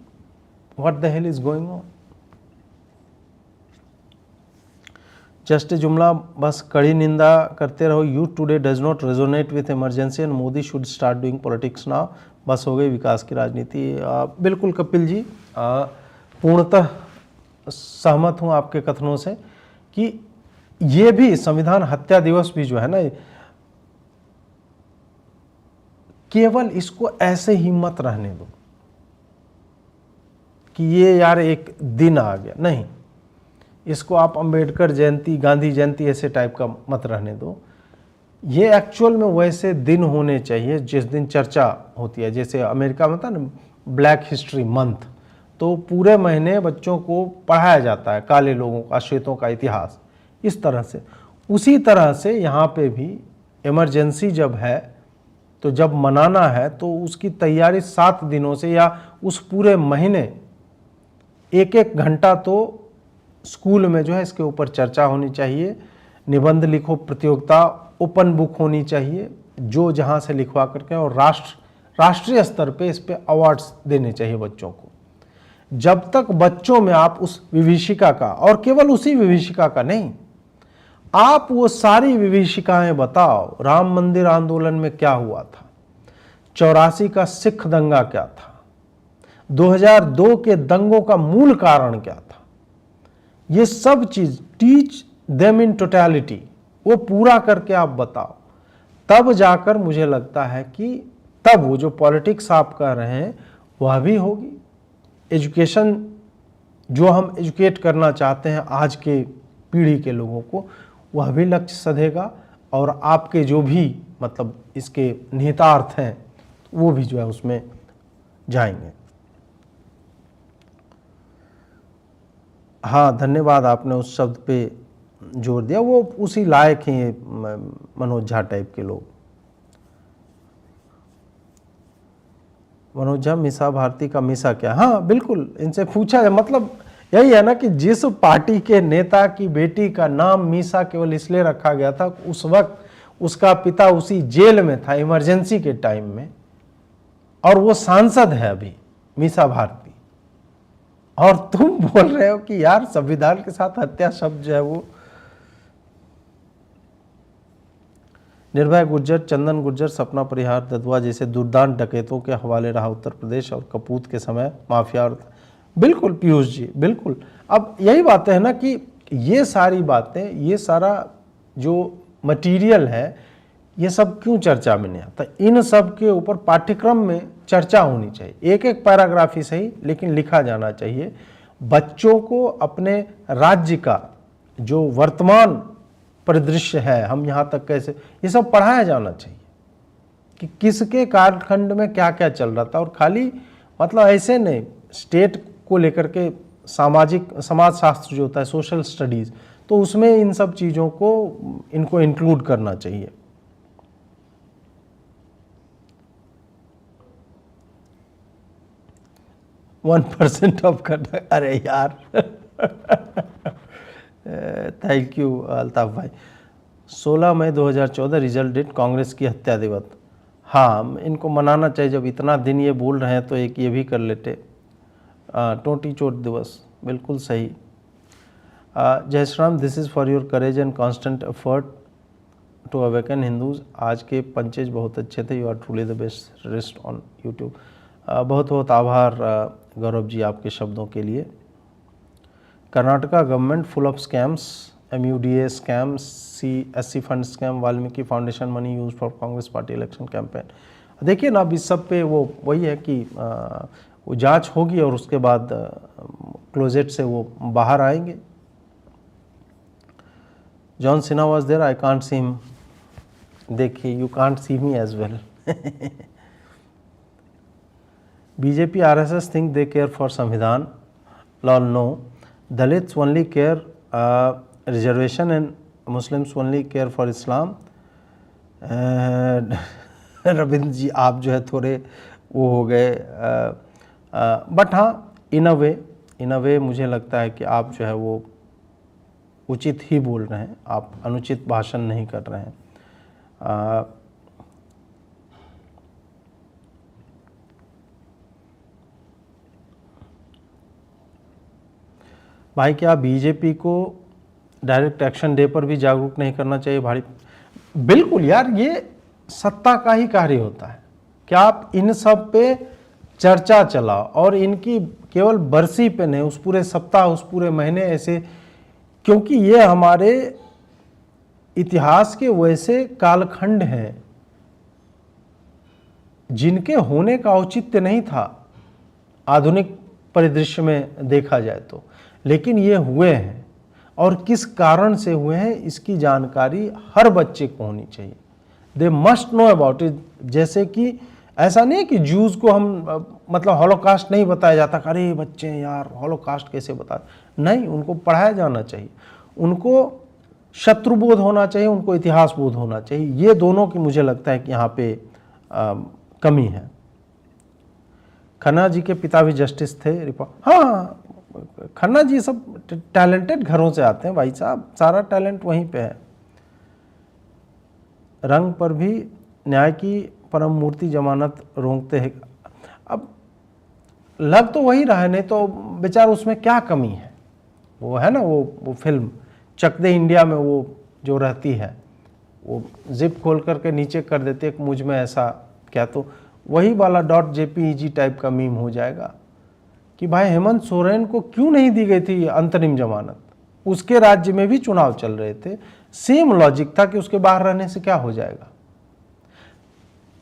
what the hell is going on. Just जुमला, बस कड़ी निंदा करते रहो। Youth today does not resonate with emergency and Modi should start doing politics now. बस हो गई विकास की राजनीति। बिल्कुल कपिल जी, पूर्णतः सहमत हूँ आपके कथनों से कि ये भी संविधान हत्या दिवस भी जो है ना, केवल इसको ऐसे ही मत रहने दो कि ये यार एक दिन आ गया, नहीं, इसको आप अंबेडकर जयंती, गांधी जयंती ऐसे टाइप का मत रहने दो। ये एक्चुअल में वैसे दिन होने चाहिए जिस दिन चर्चा होती है, जैसे अमेरिका में था ना ब्लैक हिस्ट्री मंथ, तो पूरे महीने बच्चों को पढ़ाया जाता है काले लोगों का, श्वेतों का इतिहास, इस तरह से। उसी तरह से यहाँ पे भी इमरजेंसी जब है तो जब मनाना है तो उसकी तैयारी 7 दिनों से या उस पूरे महीने 1-1 घंटा तो स्कूल में जो है इसके ऊपर चर्चा होनी चाहिए। निबंध लिखो प्रतियोगिता ओपन बुक होनी चाहिए, जो जहाँ से लिखवा करके, और राष्ट्रीय स्तर पे इस पे अवार्ड्स देने चाहिए बच्चों को। जब तक बच्चों में आप उस विभीषिका का, और केवल उसी विभीषिका का नहीं, आप वो सारी विभीषिकाएं बताओ। राम मंदिर आंदोलन में क्या हुआ था, 84 का सिख दंगा क्या था, 2002 के दंगों का मूल कारण क्या था, ये सब चीज टीच देम इन टोटलिटी, वो पूरा करके आप बताओ। तब जाकर मुझे लगता है कि तब वो जो पॉलिटिक्स आप कह रहे हैं वह भी होगी। एजुकेशन जो हम एजुकेट करना चाहते हैं आज के पीढ़ी के लोगों को, वह भी लक्ष्य सधेगा। और आपके जो भी मतलब इसके निहितार्थ हैं वो भी जो है उसमें जाएंगे। हाँ, धन्यवाद, आपने उस शब्द पे जोर दिया, वो उसी लायक हैं मनोज झा टाइप के लोग। मनोज झा मीसा भारती का मीसा क्या? हाँ बिल्कुल, इनसे पूछा है, मतलब यही है ना कि जिस पार्टी के नेता की बेटी का नाम मीसा केवल इसलिए रखा गया था, उस वक्त उसका पिता उसी जेल में था इमरजेंसी के टाइम में, और वो सांसद है अभी, मीसा भारती, और तुम बोल रहे हो कि यार संविधान के साथ हत्या शब्द जो है वो। निर्भय गुर्जर, चंदन गुर्जर, सपना परिहार ददुआ जैसे दुर्दांत डकैतों के हवाले रहा उत्तर प्रदेश और कपूत के समय माफिया। और बिल्कुल पीयूष जी, बिल्कुल। अब यही बात है ना कि ये सारी बातें, ये सारा जो मटेरियल है, ये सब क्यों चर्चा में नहीं आता? इन सब के ऊपर पाठ्यक्रम में चर्चा होनी चाहिए, एक एक पैराग्राफ ही सही, लेकिन लिखा जाना चाहिए। बच्चों को अपने राज्य का जो वर्तमान परिदृश्य है, हम यहाँ तक कैसे, ये सब पढ़ाया जाना चाहिए कि किसके कालखंड में क्या क्या चल रहा था। और खाली मतलब ऐसे नहीं, स्टेट को लेकर के समाज शास्त्र जो होता है, सोशल स्टडीज़, तो उसमें इन सब चीज़ों को इनको इंक्लूड करना चाहिए। वन 1% ऑफ करना, अरे यार थैंक यू अल्ताफ भाई। 16 मई 2014 रिजल्ट डेट, कांग्रेस की हत्या दिवस। हाँ, इनको मनाना चाहिए, जब इतना दिन ये बोल रहे हैं तो एक ये भी कर लेते। टोटी चोट दिवस, बिल्कुल सही। जय Shri Ram, this is for your courage and constant effort to awaken Hindus. आज के पंचेज बहुत अच्छे थे, you are truly the best rest on YouTube. बहुत बहुत आभार गौरव जी आपके शब्दों के लिए। Karnataka government full of scams, MUDA scam, SC fund scam, Valmiki foundation money use for Congress party election campaign. देखिए ना, अब इस सब पे वो वही है कि वो जांच होगी और उसके बाद क्लोजेट से वो बाहर आएंगे। John Sinha was there, I can't see him. देखिए, you can't see me as well. BJP RSS think they care for संविधान, lol no, Dalits only care reservation and Muslims only care for Islam। Ravindra ji आप जो है थोड़े वो हो गए, बट हाँ, इन अ वे मुझे लगता है कि आप जो है वो उचित ही बोल रहे हैं, आप अनुचित भाषण नहीं कर रहे हैं। भाई, क्या बीजेपी को डायरेक्ट एक्शन डे पर भी जागरूक नहीं करना चाहिए भाई? बिल्कुल यार, ये सत्ता का ही कार्य होता है कि आप इन सब पे चर्चा चलाओ, और इनकी केवल बरसी पे नहीं, उस पूरे सप्ताह, उस पूरे महीने ऐसे, क्योंकि ये हमारे इतिहास के वैसे कालखंड हैं जिनके होने का औचित्य नहीं था आधुनिक परिदृश्य में देखा जाए तो, लेकिन ये हुए हैं, और किस कारण से हुए हैं इसकी जानकारी हर बच्चे को होनी चाहिए। They must know about it. जैसे कि ऐसा नहीं कि जूस को हम मतलब हॉलोकास्ट नहीं बताया जाता, अरे बच्चे यार हॉलोकास्ट कैसे बता, नहीं, उनको पढ़ाया जाना चाहिए, उनको शत्रुबोध होना चाहिए, उनको इतिहास बोध होना चाहिए। ये दोनों की मुझे लगता है कि यहाँ पे कमी है। खन्ना जी के पिता भी जस्टिस थे, हाँ, खन्ना जी सब टैलेंटेड घरों से आते हैं भाई साहब, सारा टैलेंट वहीं पे है। रंग पर भी न्याय की परम मूर्ति जमानत रोंगते हैं। अब लग तो वही रहा है, नहीं तो बेचारा उसमें क्या कमी है? वो है ना, वो फिल्म चक दे इंडिया में वो जो रहती है, वो जिप खोल करके नीचे कर देते एक मुझ में ऐसा क्या, तो वही वाला .jpeg टाइप का मीम हो जाएगा कि भाई हेमंत सोरेन को क्यों नहीं दी गई थी अंतरिम जमानत? उसके राज्य में भी चुनाव चल रहे थे, सेम लॉजिक था कि उसके बाहर रहने से क्या हो जाएगा,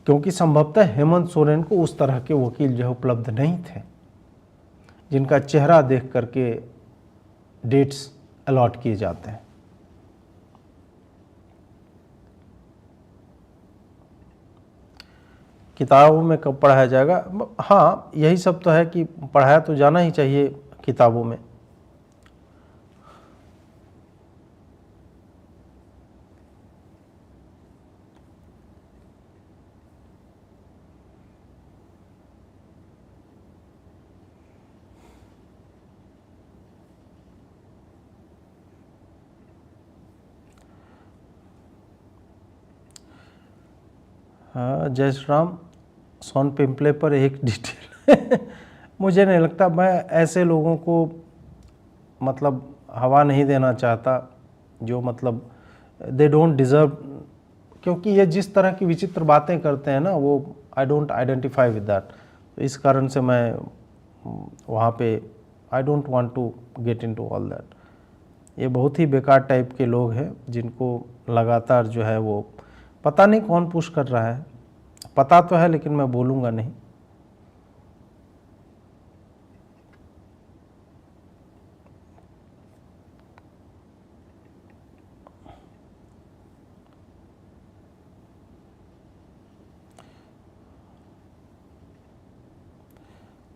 क्योंकि संभवतः हेमंत सोरेन को उस तरह के वकील जो है उपलब्ध नहीं थे जिनका चेहरा देख करके डेट्स अलॉट किए जाते हैं। किताबों में कब पढ़ाया जाएगा? हाँ, यही सब तो है कि पढ़ाया तो जाना ही चाहिए किताबों में। हाँ, जय श्री राम। सोन पिंपले पर एक डिटेल मुझे नहीं लगता, मैं ऐसे लोगों को मतलब हवा नहीं देना चाहता जो मतलब दे डोंट डिज़र्व, क्योंकि ये जिस तरह की विचित्र बातें करते हैं ना, वो I don't identify with that. तो इस कारण से मैं वहाँ पे I don't want to get into all that. ये बहुत ही बेकार टाइप के लोग हैं जिनको लगातार जो है वो पता नहीं कौन पुश कर रहा है, पता तो है लेकिन मैं बोलूँगा नहीं।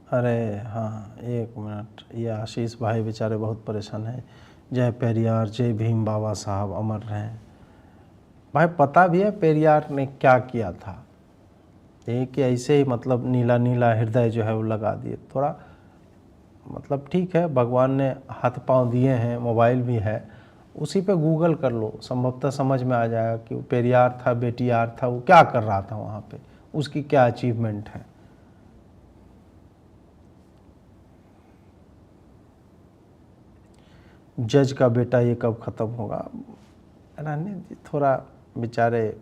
अरे हाँ, एक मिनट, ये आशीष भाई बेचारे बहुत परेशान हैं। जय पेरियार, जय भीम, बाबा साहब अमर रहें। भाई पता भी है पेरियार ने क्या किया था, ये कि ऐसे ही मतलब नीला नीला हृदय जो है वो लगा दिए। थोड़ा मतलब ठीक है, भगवान ने हाथ पांव दिए हैं, मोबाइल भी है, उसी पे गूगल कर लो, संभवतः समझ में आ जाएगा कि वो पेरियार था, बेटियार था, वो क्या कर रहा था वहाँ पे, उसकी क्या अचीवमेंट है। जज का बेटा ये कब ख़त्म होगा? रानी जी थोड़ा बेचारे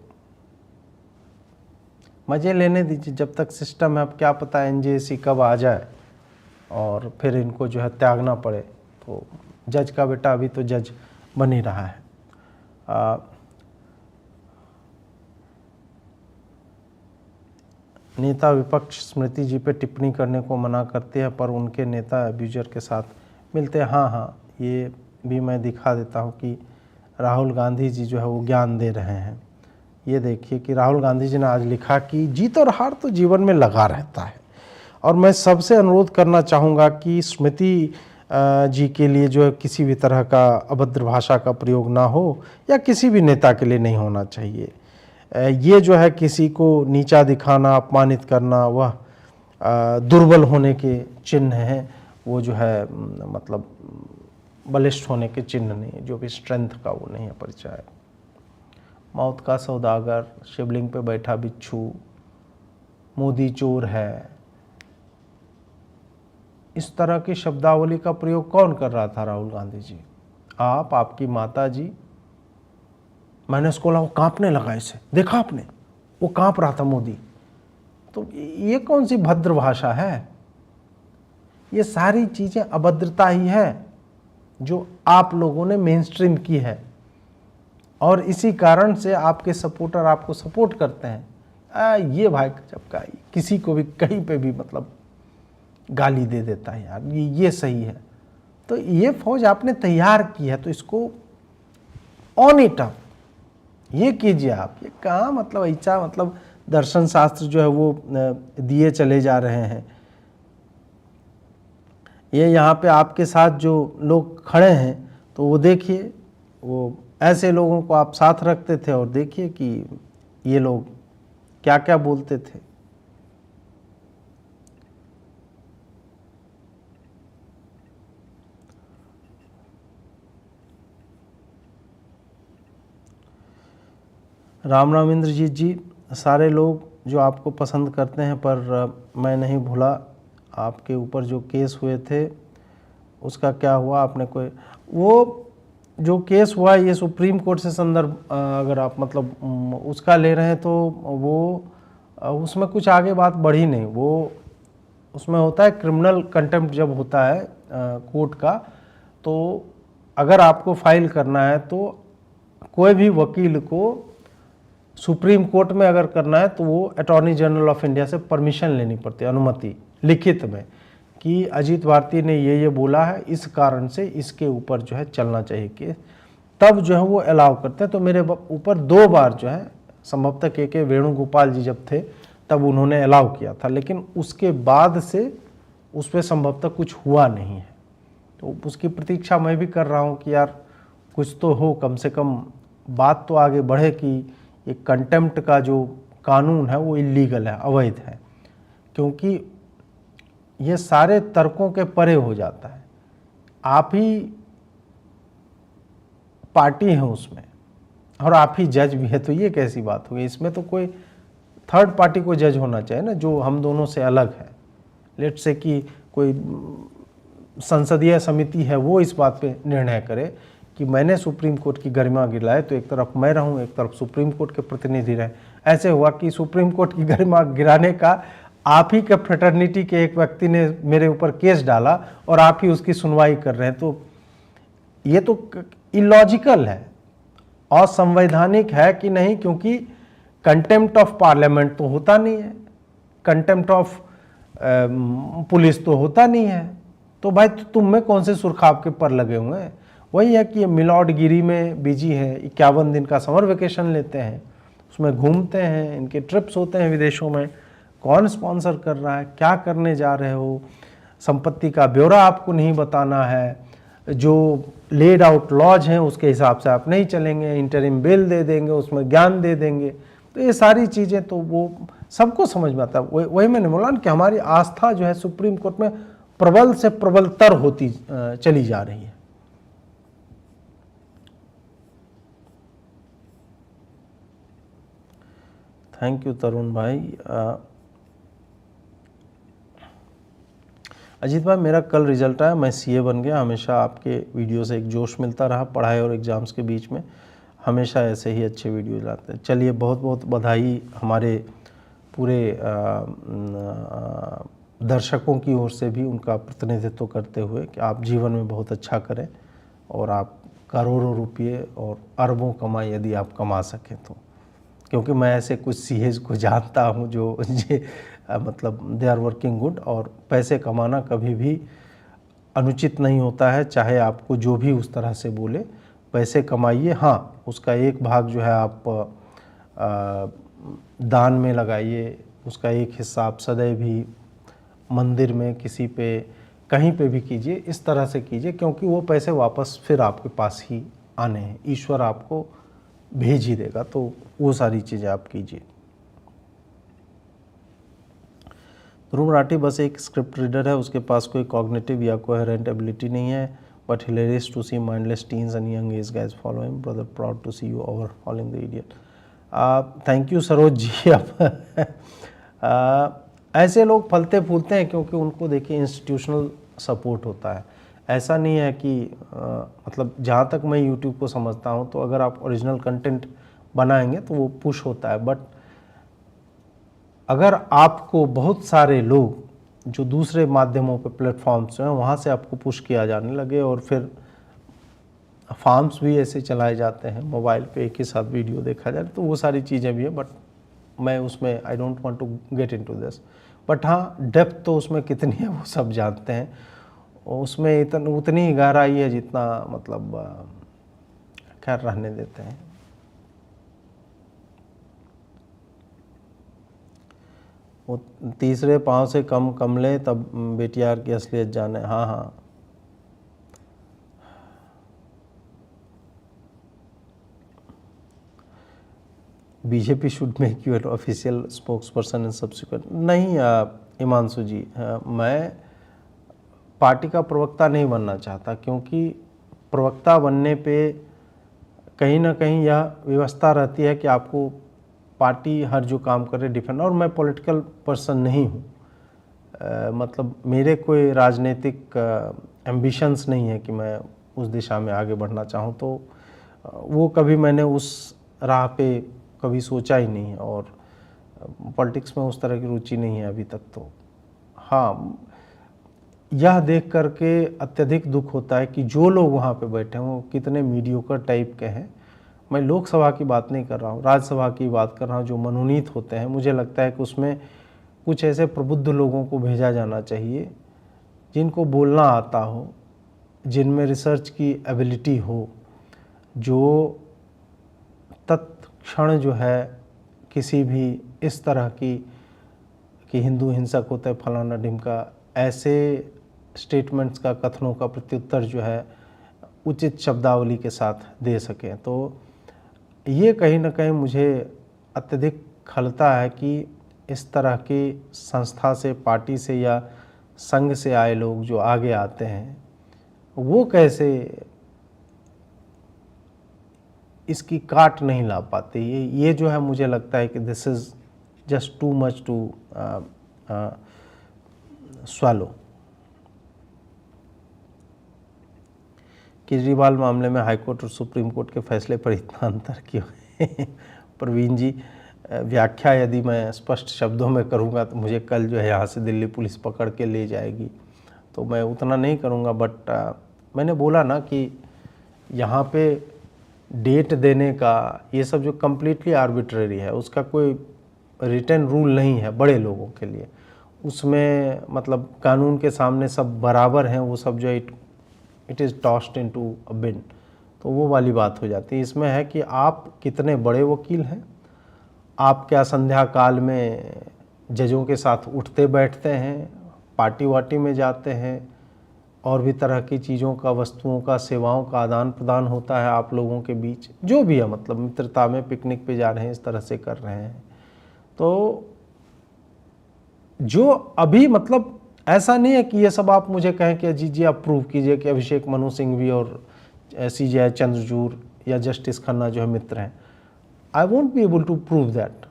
मज़े लेने दीजिए, जब तक सिस्टम है। अब क्या पता एनजेसी कब आ जाए और फिर इनको जो है त्यागना पड़े। तो जज का बेटा अभी तो जज बन ही रहा है। नेता विपक्ष स्मृति जी पे टिप्पणी करने को मना करते हैं पर उनके नेता अब्यूजर के साथ मिलते हैं। हाँ, ये भी मैं दिखा देता हूँ कि राहुल गांधी जी जो है वो ज्ञान दे रहे हैं। ये देखिए कि राहुल गांधी जी ने आज लिखा कि जीत और हार तो जीवन में लगा रहता है, और मैं सबसे अनुरोध करना चाहूँगा कि स्मृति जी के लिए जो है किसी भी तरह का अभद्र भाषा का प्रयोग ना हो, या किसी भी नेता के लिए नहीं होना चाहिए। ये जो है किसी को नीचा दिखाना, अपमानित करना, वह दुर्बल होने के चिन्ह हैं। वो जो है मतलब बलिष्ठ होने के चिन्ह नहीं, जो भी स्ट्रेंथ का वो नहीं है परिचय। मौत का सौदागर, शिवलिंग पे बैठा बिच्छू, मोदी चोर है, इस तरह की शब्दावली का प्रयोग कौन कर रहा था? राहुल गांधी जी। आप, आपकी माता जी। मैंने उसको बोला वो कांपने लगा, इसे देखा आपने, वो कांप रहा था मोदी। तो ये कौन सी भद्र भाषा है? ये सारी चीजें अभद्रता ही है जो आप लोगों ने मेन स्ट्रीम की है, और इसी कारण से आपके सपोर्टर आपको सपोर्ट करते हैं। ये भाई गजब का, किसी को भी कहीं पे भी मतलब गाली दे देता है यार, ये सही है? तो ये फौज आपने तैयार की है, तो इसको ऑन इट अप ये कीजिए आप। ये कहाँ मतलब ऐसा मतलब दर्शन शास्त्र जो है वो दिए चले जा रहे हैं। ये यहाँ पे आपके साथ जो लोग खड़े हैं, तो वो देखिए, वो ऐसे लोगों को आप साथ रखते थे, और देखिए कि ये लोग क्या क्या बोलते थे। राम राम इंद्रजीत जी, सारे लोग जो आपको पसंद करते हैं, पर मैं नहीं भूला आपके ऊपर जो केस हुए थे उसका क्या हुआ? आपने कोई वो जो केस हुआ, ये सुप्रीम कोर्ट से संदर्भ अगर आप मतलब उसका ले रहे हैं, तो वो उसमें कुछ आगे बात बढ़ी नहीं। वो उसमें होता है क्रिमिनल कंटेम्प्ट जब होता है कोर्ट का, तो अगर आपको फाइल करना है तो कोई भी वकील को सुप्रीम कोर्ट में अगर करना है तो वो अटॉर्नी जनरल ऑफ इंडिया से परमिशन लेनी पड़ती है, अनुमति लिखित में, कि अजीत भारती ने ये बोला है, इस कारण से इसके ऊपर जो है चलना चाहिए केस, तब जो है वो अलाउ करते हैं। तो मेरे ऊपर 2 बार जो है, संभवतः के वेणुगोपाल जी जब थे तब उन्होंने अलाउ किया था, लेकिन उसके बाद से उस पर संभवतः कुछ हुआ नहीं है। तो उसकी प्रतीक्षा मैं भी कर रहा हूँ कि यार कुछ तो हो, कम से कम बात तो आगे बढ़े कि ये कंटेम्प्ट का जो कानून है वो इलीगल है, अवैध है, क्योंकि ये सारे तर्कों के परे हो जाता है। आप ही पार्टी हैं उसमें और आप ही जज भी है, तो ये कैसी बात होगी? इसमें तो कोई थर्ड पार्टी को जज होना चाहिए ना, जो हम दोनों से अलग है। लेट्स से कि कोई संसदीय समिति है, वो इस बात पे निर्णय करे कि मैंने सुप्रीम कोर्ट की गरिमा गिराए, तो एक तरफ मैं रहूं, एक तरफ सुप्रीम कोर्ट के प्रतिनिधि रहे। ऐसे हुआ कि सुप्रीम कोर्ट की गरिमा गिराने का आप ही के फ्रेटर्निटी के एक व्यक्ति ने मेरे ऊपर केस डाला और आप ही उसकी सुनवाई कर रहे हैं, तो ये तो इलॉजिकल है, असंवैधानिक है कि नहीं? क्योंकि कंटेम्प्ट ऑफ पार्लियामेंट तो होता नहीं है, कंटेम्प्ट ऑफ पुलिस तो होता नहीं है, तो भाई तुम में कौन से सुरखाब के पर लगे हुए हैं? वही है कि ये मिलॉर्डगिरी में बिजी है, 51 दिन का समर वेकेशन लेते हैं, उसमें घूमते हैं, इनके ट्रिप्स होते हैं विदेशों में, कौन स्पॉन्सर कर रहा है, क्या करने जा रहे हो, संपत्ति का ब्यौरा आपको नहीं बताना है, जो लेड आउट लॉज हैं उसके हिसाब से आप नहीं चलेंगे, इंटरिम बिल दे देंगे, उसमें ज्ञान दे देंगे, तो ये सारी चीज़ें तो वो सबको समझ में आता है। वही मैंने बोला ना कि हमारी आस्था जो है सुप्रीम कोर्ट में प्रबल से प्रबलतर होती चली जा रही है। थैंक यू तरुण भाई। अजीत भाई, मेरा कल रिजल्ट आया, मैं सीए बन गया। हमेशा आपके वीडियो से एक जोश मिलता रहा, पढ़ाई और एग्ज़ाम्स के बीच में हमेशा ऐसे ही अच्छे वीडियो लाते हैं। चलिए, बहुत बहुत बधाई हमारे पूरे दर्शकों की ओर से भी उनका प्रतिनिधित्व करते हुए कि आप जीवन में बहुत अच्छा करें और आप करोड़ों रुपये और अरबों कमाई यदि आप कमा सकें तो। क्योंकि मैं ऐसे कुछ सीएज को जानता हूं जो मतलब दे आर वर्किंग गुड, और पैसे कमाना कभी भी अनुचित नहीं होता है, चाहे आपको जो भी उस तरह से बोले। पैसे कमाइए, हाँ उसका एक भाग जो है आप दान में लगाइए, उसका एक हिस्सा आप सदैव भी मंदिर में किसी पे कहीं पे भी कीजिए, इस तरह से कीजिए, क्योंकि वो पैसे वापस फिर आपके पास ही आने हैं, ईश्वर आपको भेज ही देगा। तो वो सारी चीज़ें आप कीजिए। ध्रुव राठी बस एक स्क्रिप्ट रीडर है, उसके पास कोई कॉग्निटिव या कोहेरेंट एबिलिटी नहीं है, but hilarious to see mindless teens and young age guys follow him. Brother, proud to see you over following the idiot. Thank you Saroj ji. अब ऐसे लोग फलते फूलते हैं क्योंकि उनको देखिए इंस्टीट्यूशनल सपोर्ट होता है। ऐसा नहीं है कि मतलब जहाँ तक मैं YouTube को समझता हूँ, तो अगर आप ओरिजिनल कंटेंट बनाएंगे तो वो पुश होता है, बट अगर आपको बहुत सारे लोग जो दूसरे माध्यमों पे प्लेटफॉर्म्स हैं वहाँ से आपको पुश किया जाने लगे, और फिर फार्म्स भी ऐसे चलाए जाते हैं, मोबाइल पे एक ही साथ वीडियो देखा जाए, तो वो सारी चीज़ें भी है। बट मैं उसमें I don't want to get into this. But हाँ, डेप्थ तो उसमें कितनी है वो सब जानते हैं, उसमें उतनी ही गहराई है जितना मतलब खैर रहने देते हैं। वो तीसरे पाँव से कम कमले तब बेटियार की असलियत जाने। हाँ हाँ, BJP should make you an official spokes person in subsequent. नहीं हिमांशु जी, मैं पार्टी का प्रवक्ता नहीं बनना चाहता, क्योंकि प्रवक्ता बनने पे कहीं ना कहीं यह व्यवस्था रहती है कि आपको पार्टी हर जो काम करे डिफेंड, और मैं पॉलिटिकल पर्सन नहीं हूँ। मतलब मेरे कोई राजनीतिक एम्बिशंस नहीं है कि मैं उस दिशा में आगे बढ़ना चाहूँ, तो वो कभी मैंने उस राह पे कभी सोचा ही नहीं, और पॉलिटिक्स में उस तरह की रुचि नहीं है अभी तक। तो हाँ, यह देख करके अत्यधिक दुख होता है कि जो लोग वहाँ पे बैठे हैं वो कितने मीडियोकर टाइप के हैं। मैं लोकसभा की बात नहीं कर रहा हूँ, राज्यसभा की बात कर रहा हूँ। जो मनोनीत होते हैं, मुझे लगता है कि उसमें कुछ ऐसे प्रबुद्ध लोगों को भेजा जाना चाहिए जिनको बोलना आता हो, जिनमें रिसर्च की एबिलिटी हो, जो तत्क्षण जो है किसी भी इस तरह की कि हिंदू हिंसक होते हैं फलाना ढिमका, ऐसे स्टेटमेंट्स का, कथनों का प्रत्युत्तर जो है उचित शब्दावली के साथ दे सकें। तो ये कहीं ना कहीं मुझे अत्यधिक खलता है कि इस तरह की संस्था से, पार्टी से या संघ से आए लोग जो आगे आते हैं वो कैसे इसकी काट नहीं ला पाते। ये जो है मुझे लगता है कि this is just too much to swallow. Kejriwal मामले में हाईकोर्ट और सुप्रीम कोर्ट के फैसले पर इतना अंतर क्यों है? प्रवीण जी, व्याख्या यदि मैं स्पष्ट शब्दों में करूँगा तो मुझे कल जो है यहाँ से दिल्ली पुलिस पकड़ के ले जाएगी, तो मैं उतना नहीं करूँगा। बट मैंने बोला ना कि यहाँ पे डेट देने का ये सब जो कम्प्लीटली आर्बिट्रेरी है, उसका कोई रिटन रूल नहीं है बड़े लोगों के लिए। उसमें मतलब कानून के सामने सब बराबर हैं, वो सब जो it is tossed into a bin, तो वो वाली बात हो जाती है। इसमें है कि आप कितने बड़े वकील हैं, आप क्या संध्या काल में जजों के साथ उठते बैठते हैं, पार्टी वार्टी में जाते हैं, और भी तरह की चीज़ों का, वस्तुओं का, सेवाओं का आदान प्रदान होता है आप लोगों के बीच, जो भी है, मतलब मित्रता में पिकनिक पे जा रहे हैं, इस तरह से कर रहे हैं। तो जो अभी मतलब ऐसा नहीं है कि ये सब आप मुझे कहें कि जी आप प्रूव कीजिए कि अभिषेक मनु सिंघवी और CJ चंद्रचूड़ या जस्टिस खन्ना जो है मित्र हैं। I won't be able to prove that.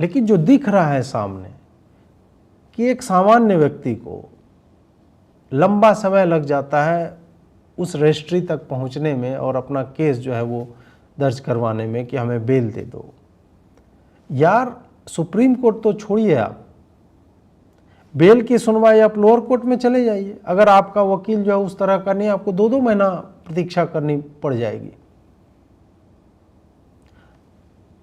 लेकिन जो दिख रहा है सामने कि एक सामान्य व्यक्ति को लंबा समय लग जाता है उस रजिस्ट्री तक पहुंचने में और अपना केस जो है वो दर्ज करवाने में कि हमें बेल दे दो। यार सुप्रीम कोर्ट तो छोड़िए, आप बेल की सुनवाई आप लोअर कोर्ट में चले जाइए। अगर आपका वकील जो है उस तरह का नहीं, आपको 2-2 महीना प्रतीक्षा करनी पड़ जाएगी।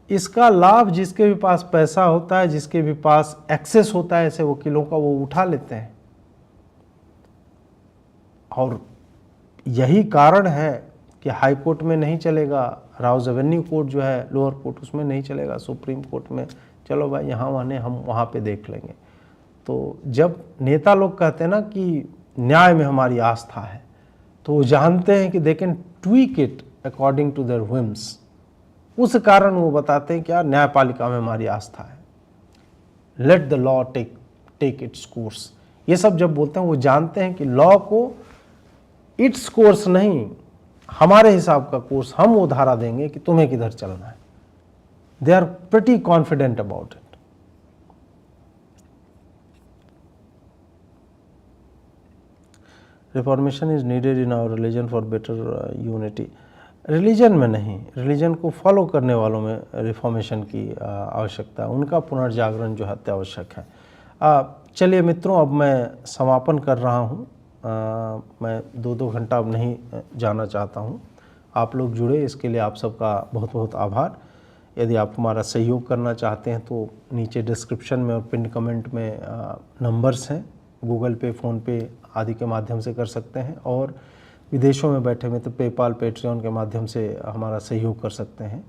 इसका लाभ जिसके भी पास पैसा होता है, जिसके भी पास एक्सेस होता है ऐसे वकीलों का, वो उठा लेते हैं। और यही कारण है कि हाई कोर्ट में नहीं चलेगा, राउज एवेन्यू कोर्ट जो है लोअर कोर्ट, उसमें नहीं चलेगा, सुप्रीम कोर्ट में चलो भाई यहाँ माने हम वहाँ पे देख लेंगे। तो जब नेता लोग कहते हैं ना कि न्याय में हमारी आस्था है, तो वो जानते हैं कि they can tweak it according to their whims. उस कारण वो बताते हैं कि यार न्यायपालिका में हमारी आस्था है, let the law take its course. ये सब जब बोलते हैं वो जानते हैं कि लॉ को इट्स कोर्स नहीं, हमारे हिसाब का कोर्स, हम वो धारा देंगे कि तुम्हें किधर चलना है। They are pretty confident about it. Reformation is needed in our religion for better unity. Religion में नहीं, रिलीजन को फॉलो करने वालों में रिफॉर्मेशन की आवश्यकता है, उनका पुनर्जागरण जो है अत्यावश्यक है। चलिए मित्रों, अब मैं समापन कर रहा हूँ। मैं 2-2 घंटा अब नहीं जाना चाहता हूँ। आप लोग जुड़े, इसके लिए आप सबका बहुत बहुत आभार। यदि आप हमारा सहयोग करना चाहते हैं तो नीचे डिस्क्रिप्शन में और पिन कमेंट में नंबर्स हैं, गूगल पे, फ़ोन पे आदि के माध्यम से कर सकते हैं, और विदेशों में बैठे मित्र पेपाल, पेट्रियन के माध्यम से हमारा सहयोग कर सकते हैं।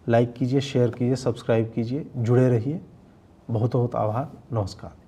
लाइक कीजिए, शेयर कीजिए, सब्सक्राइब कीजिए, जुड़े रहिए। बहुत बहुत आभार। नमस्कार।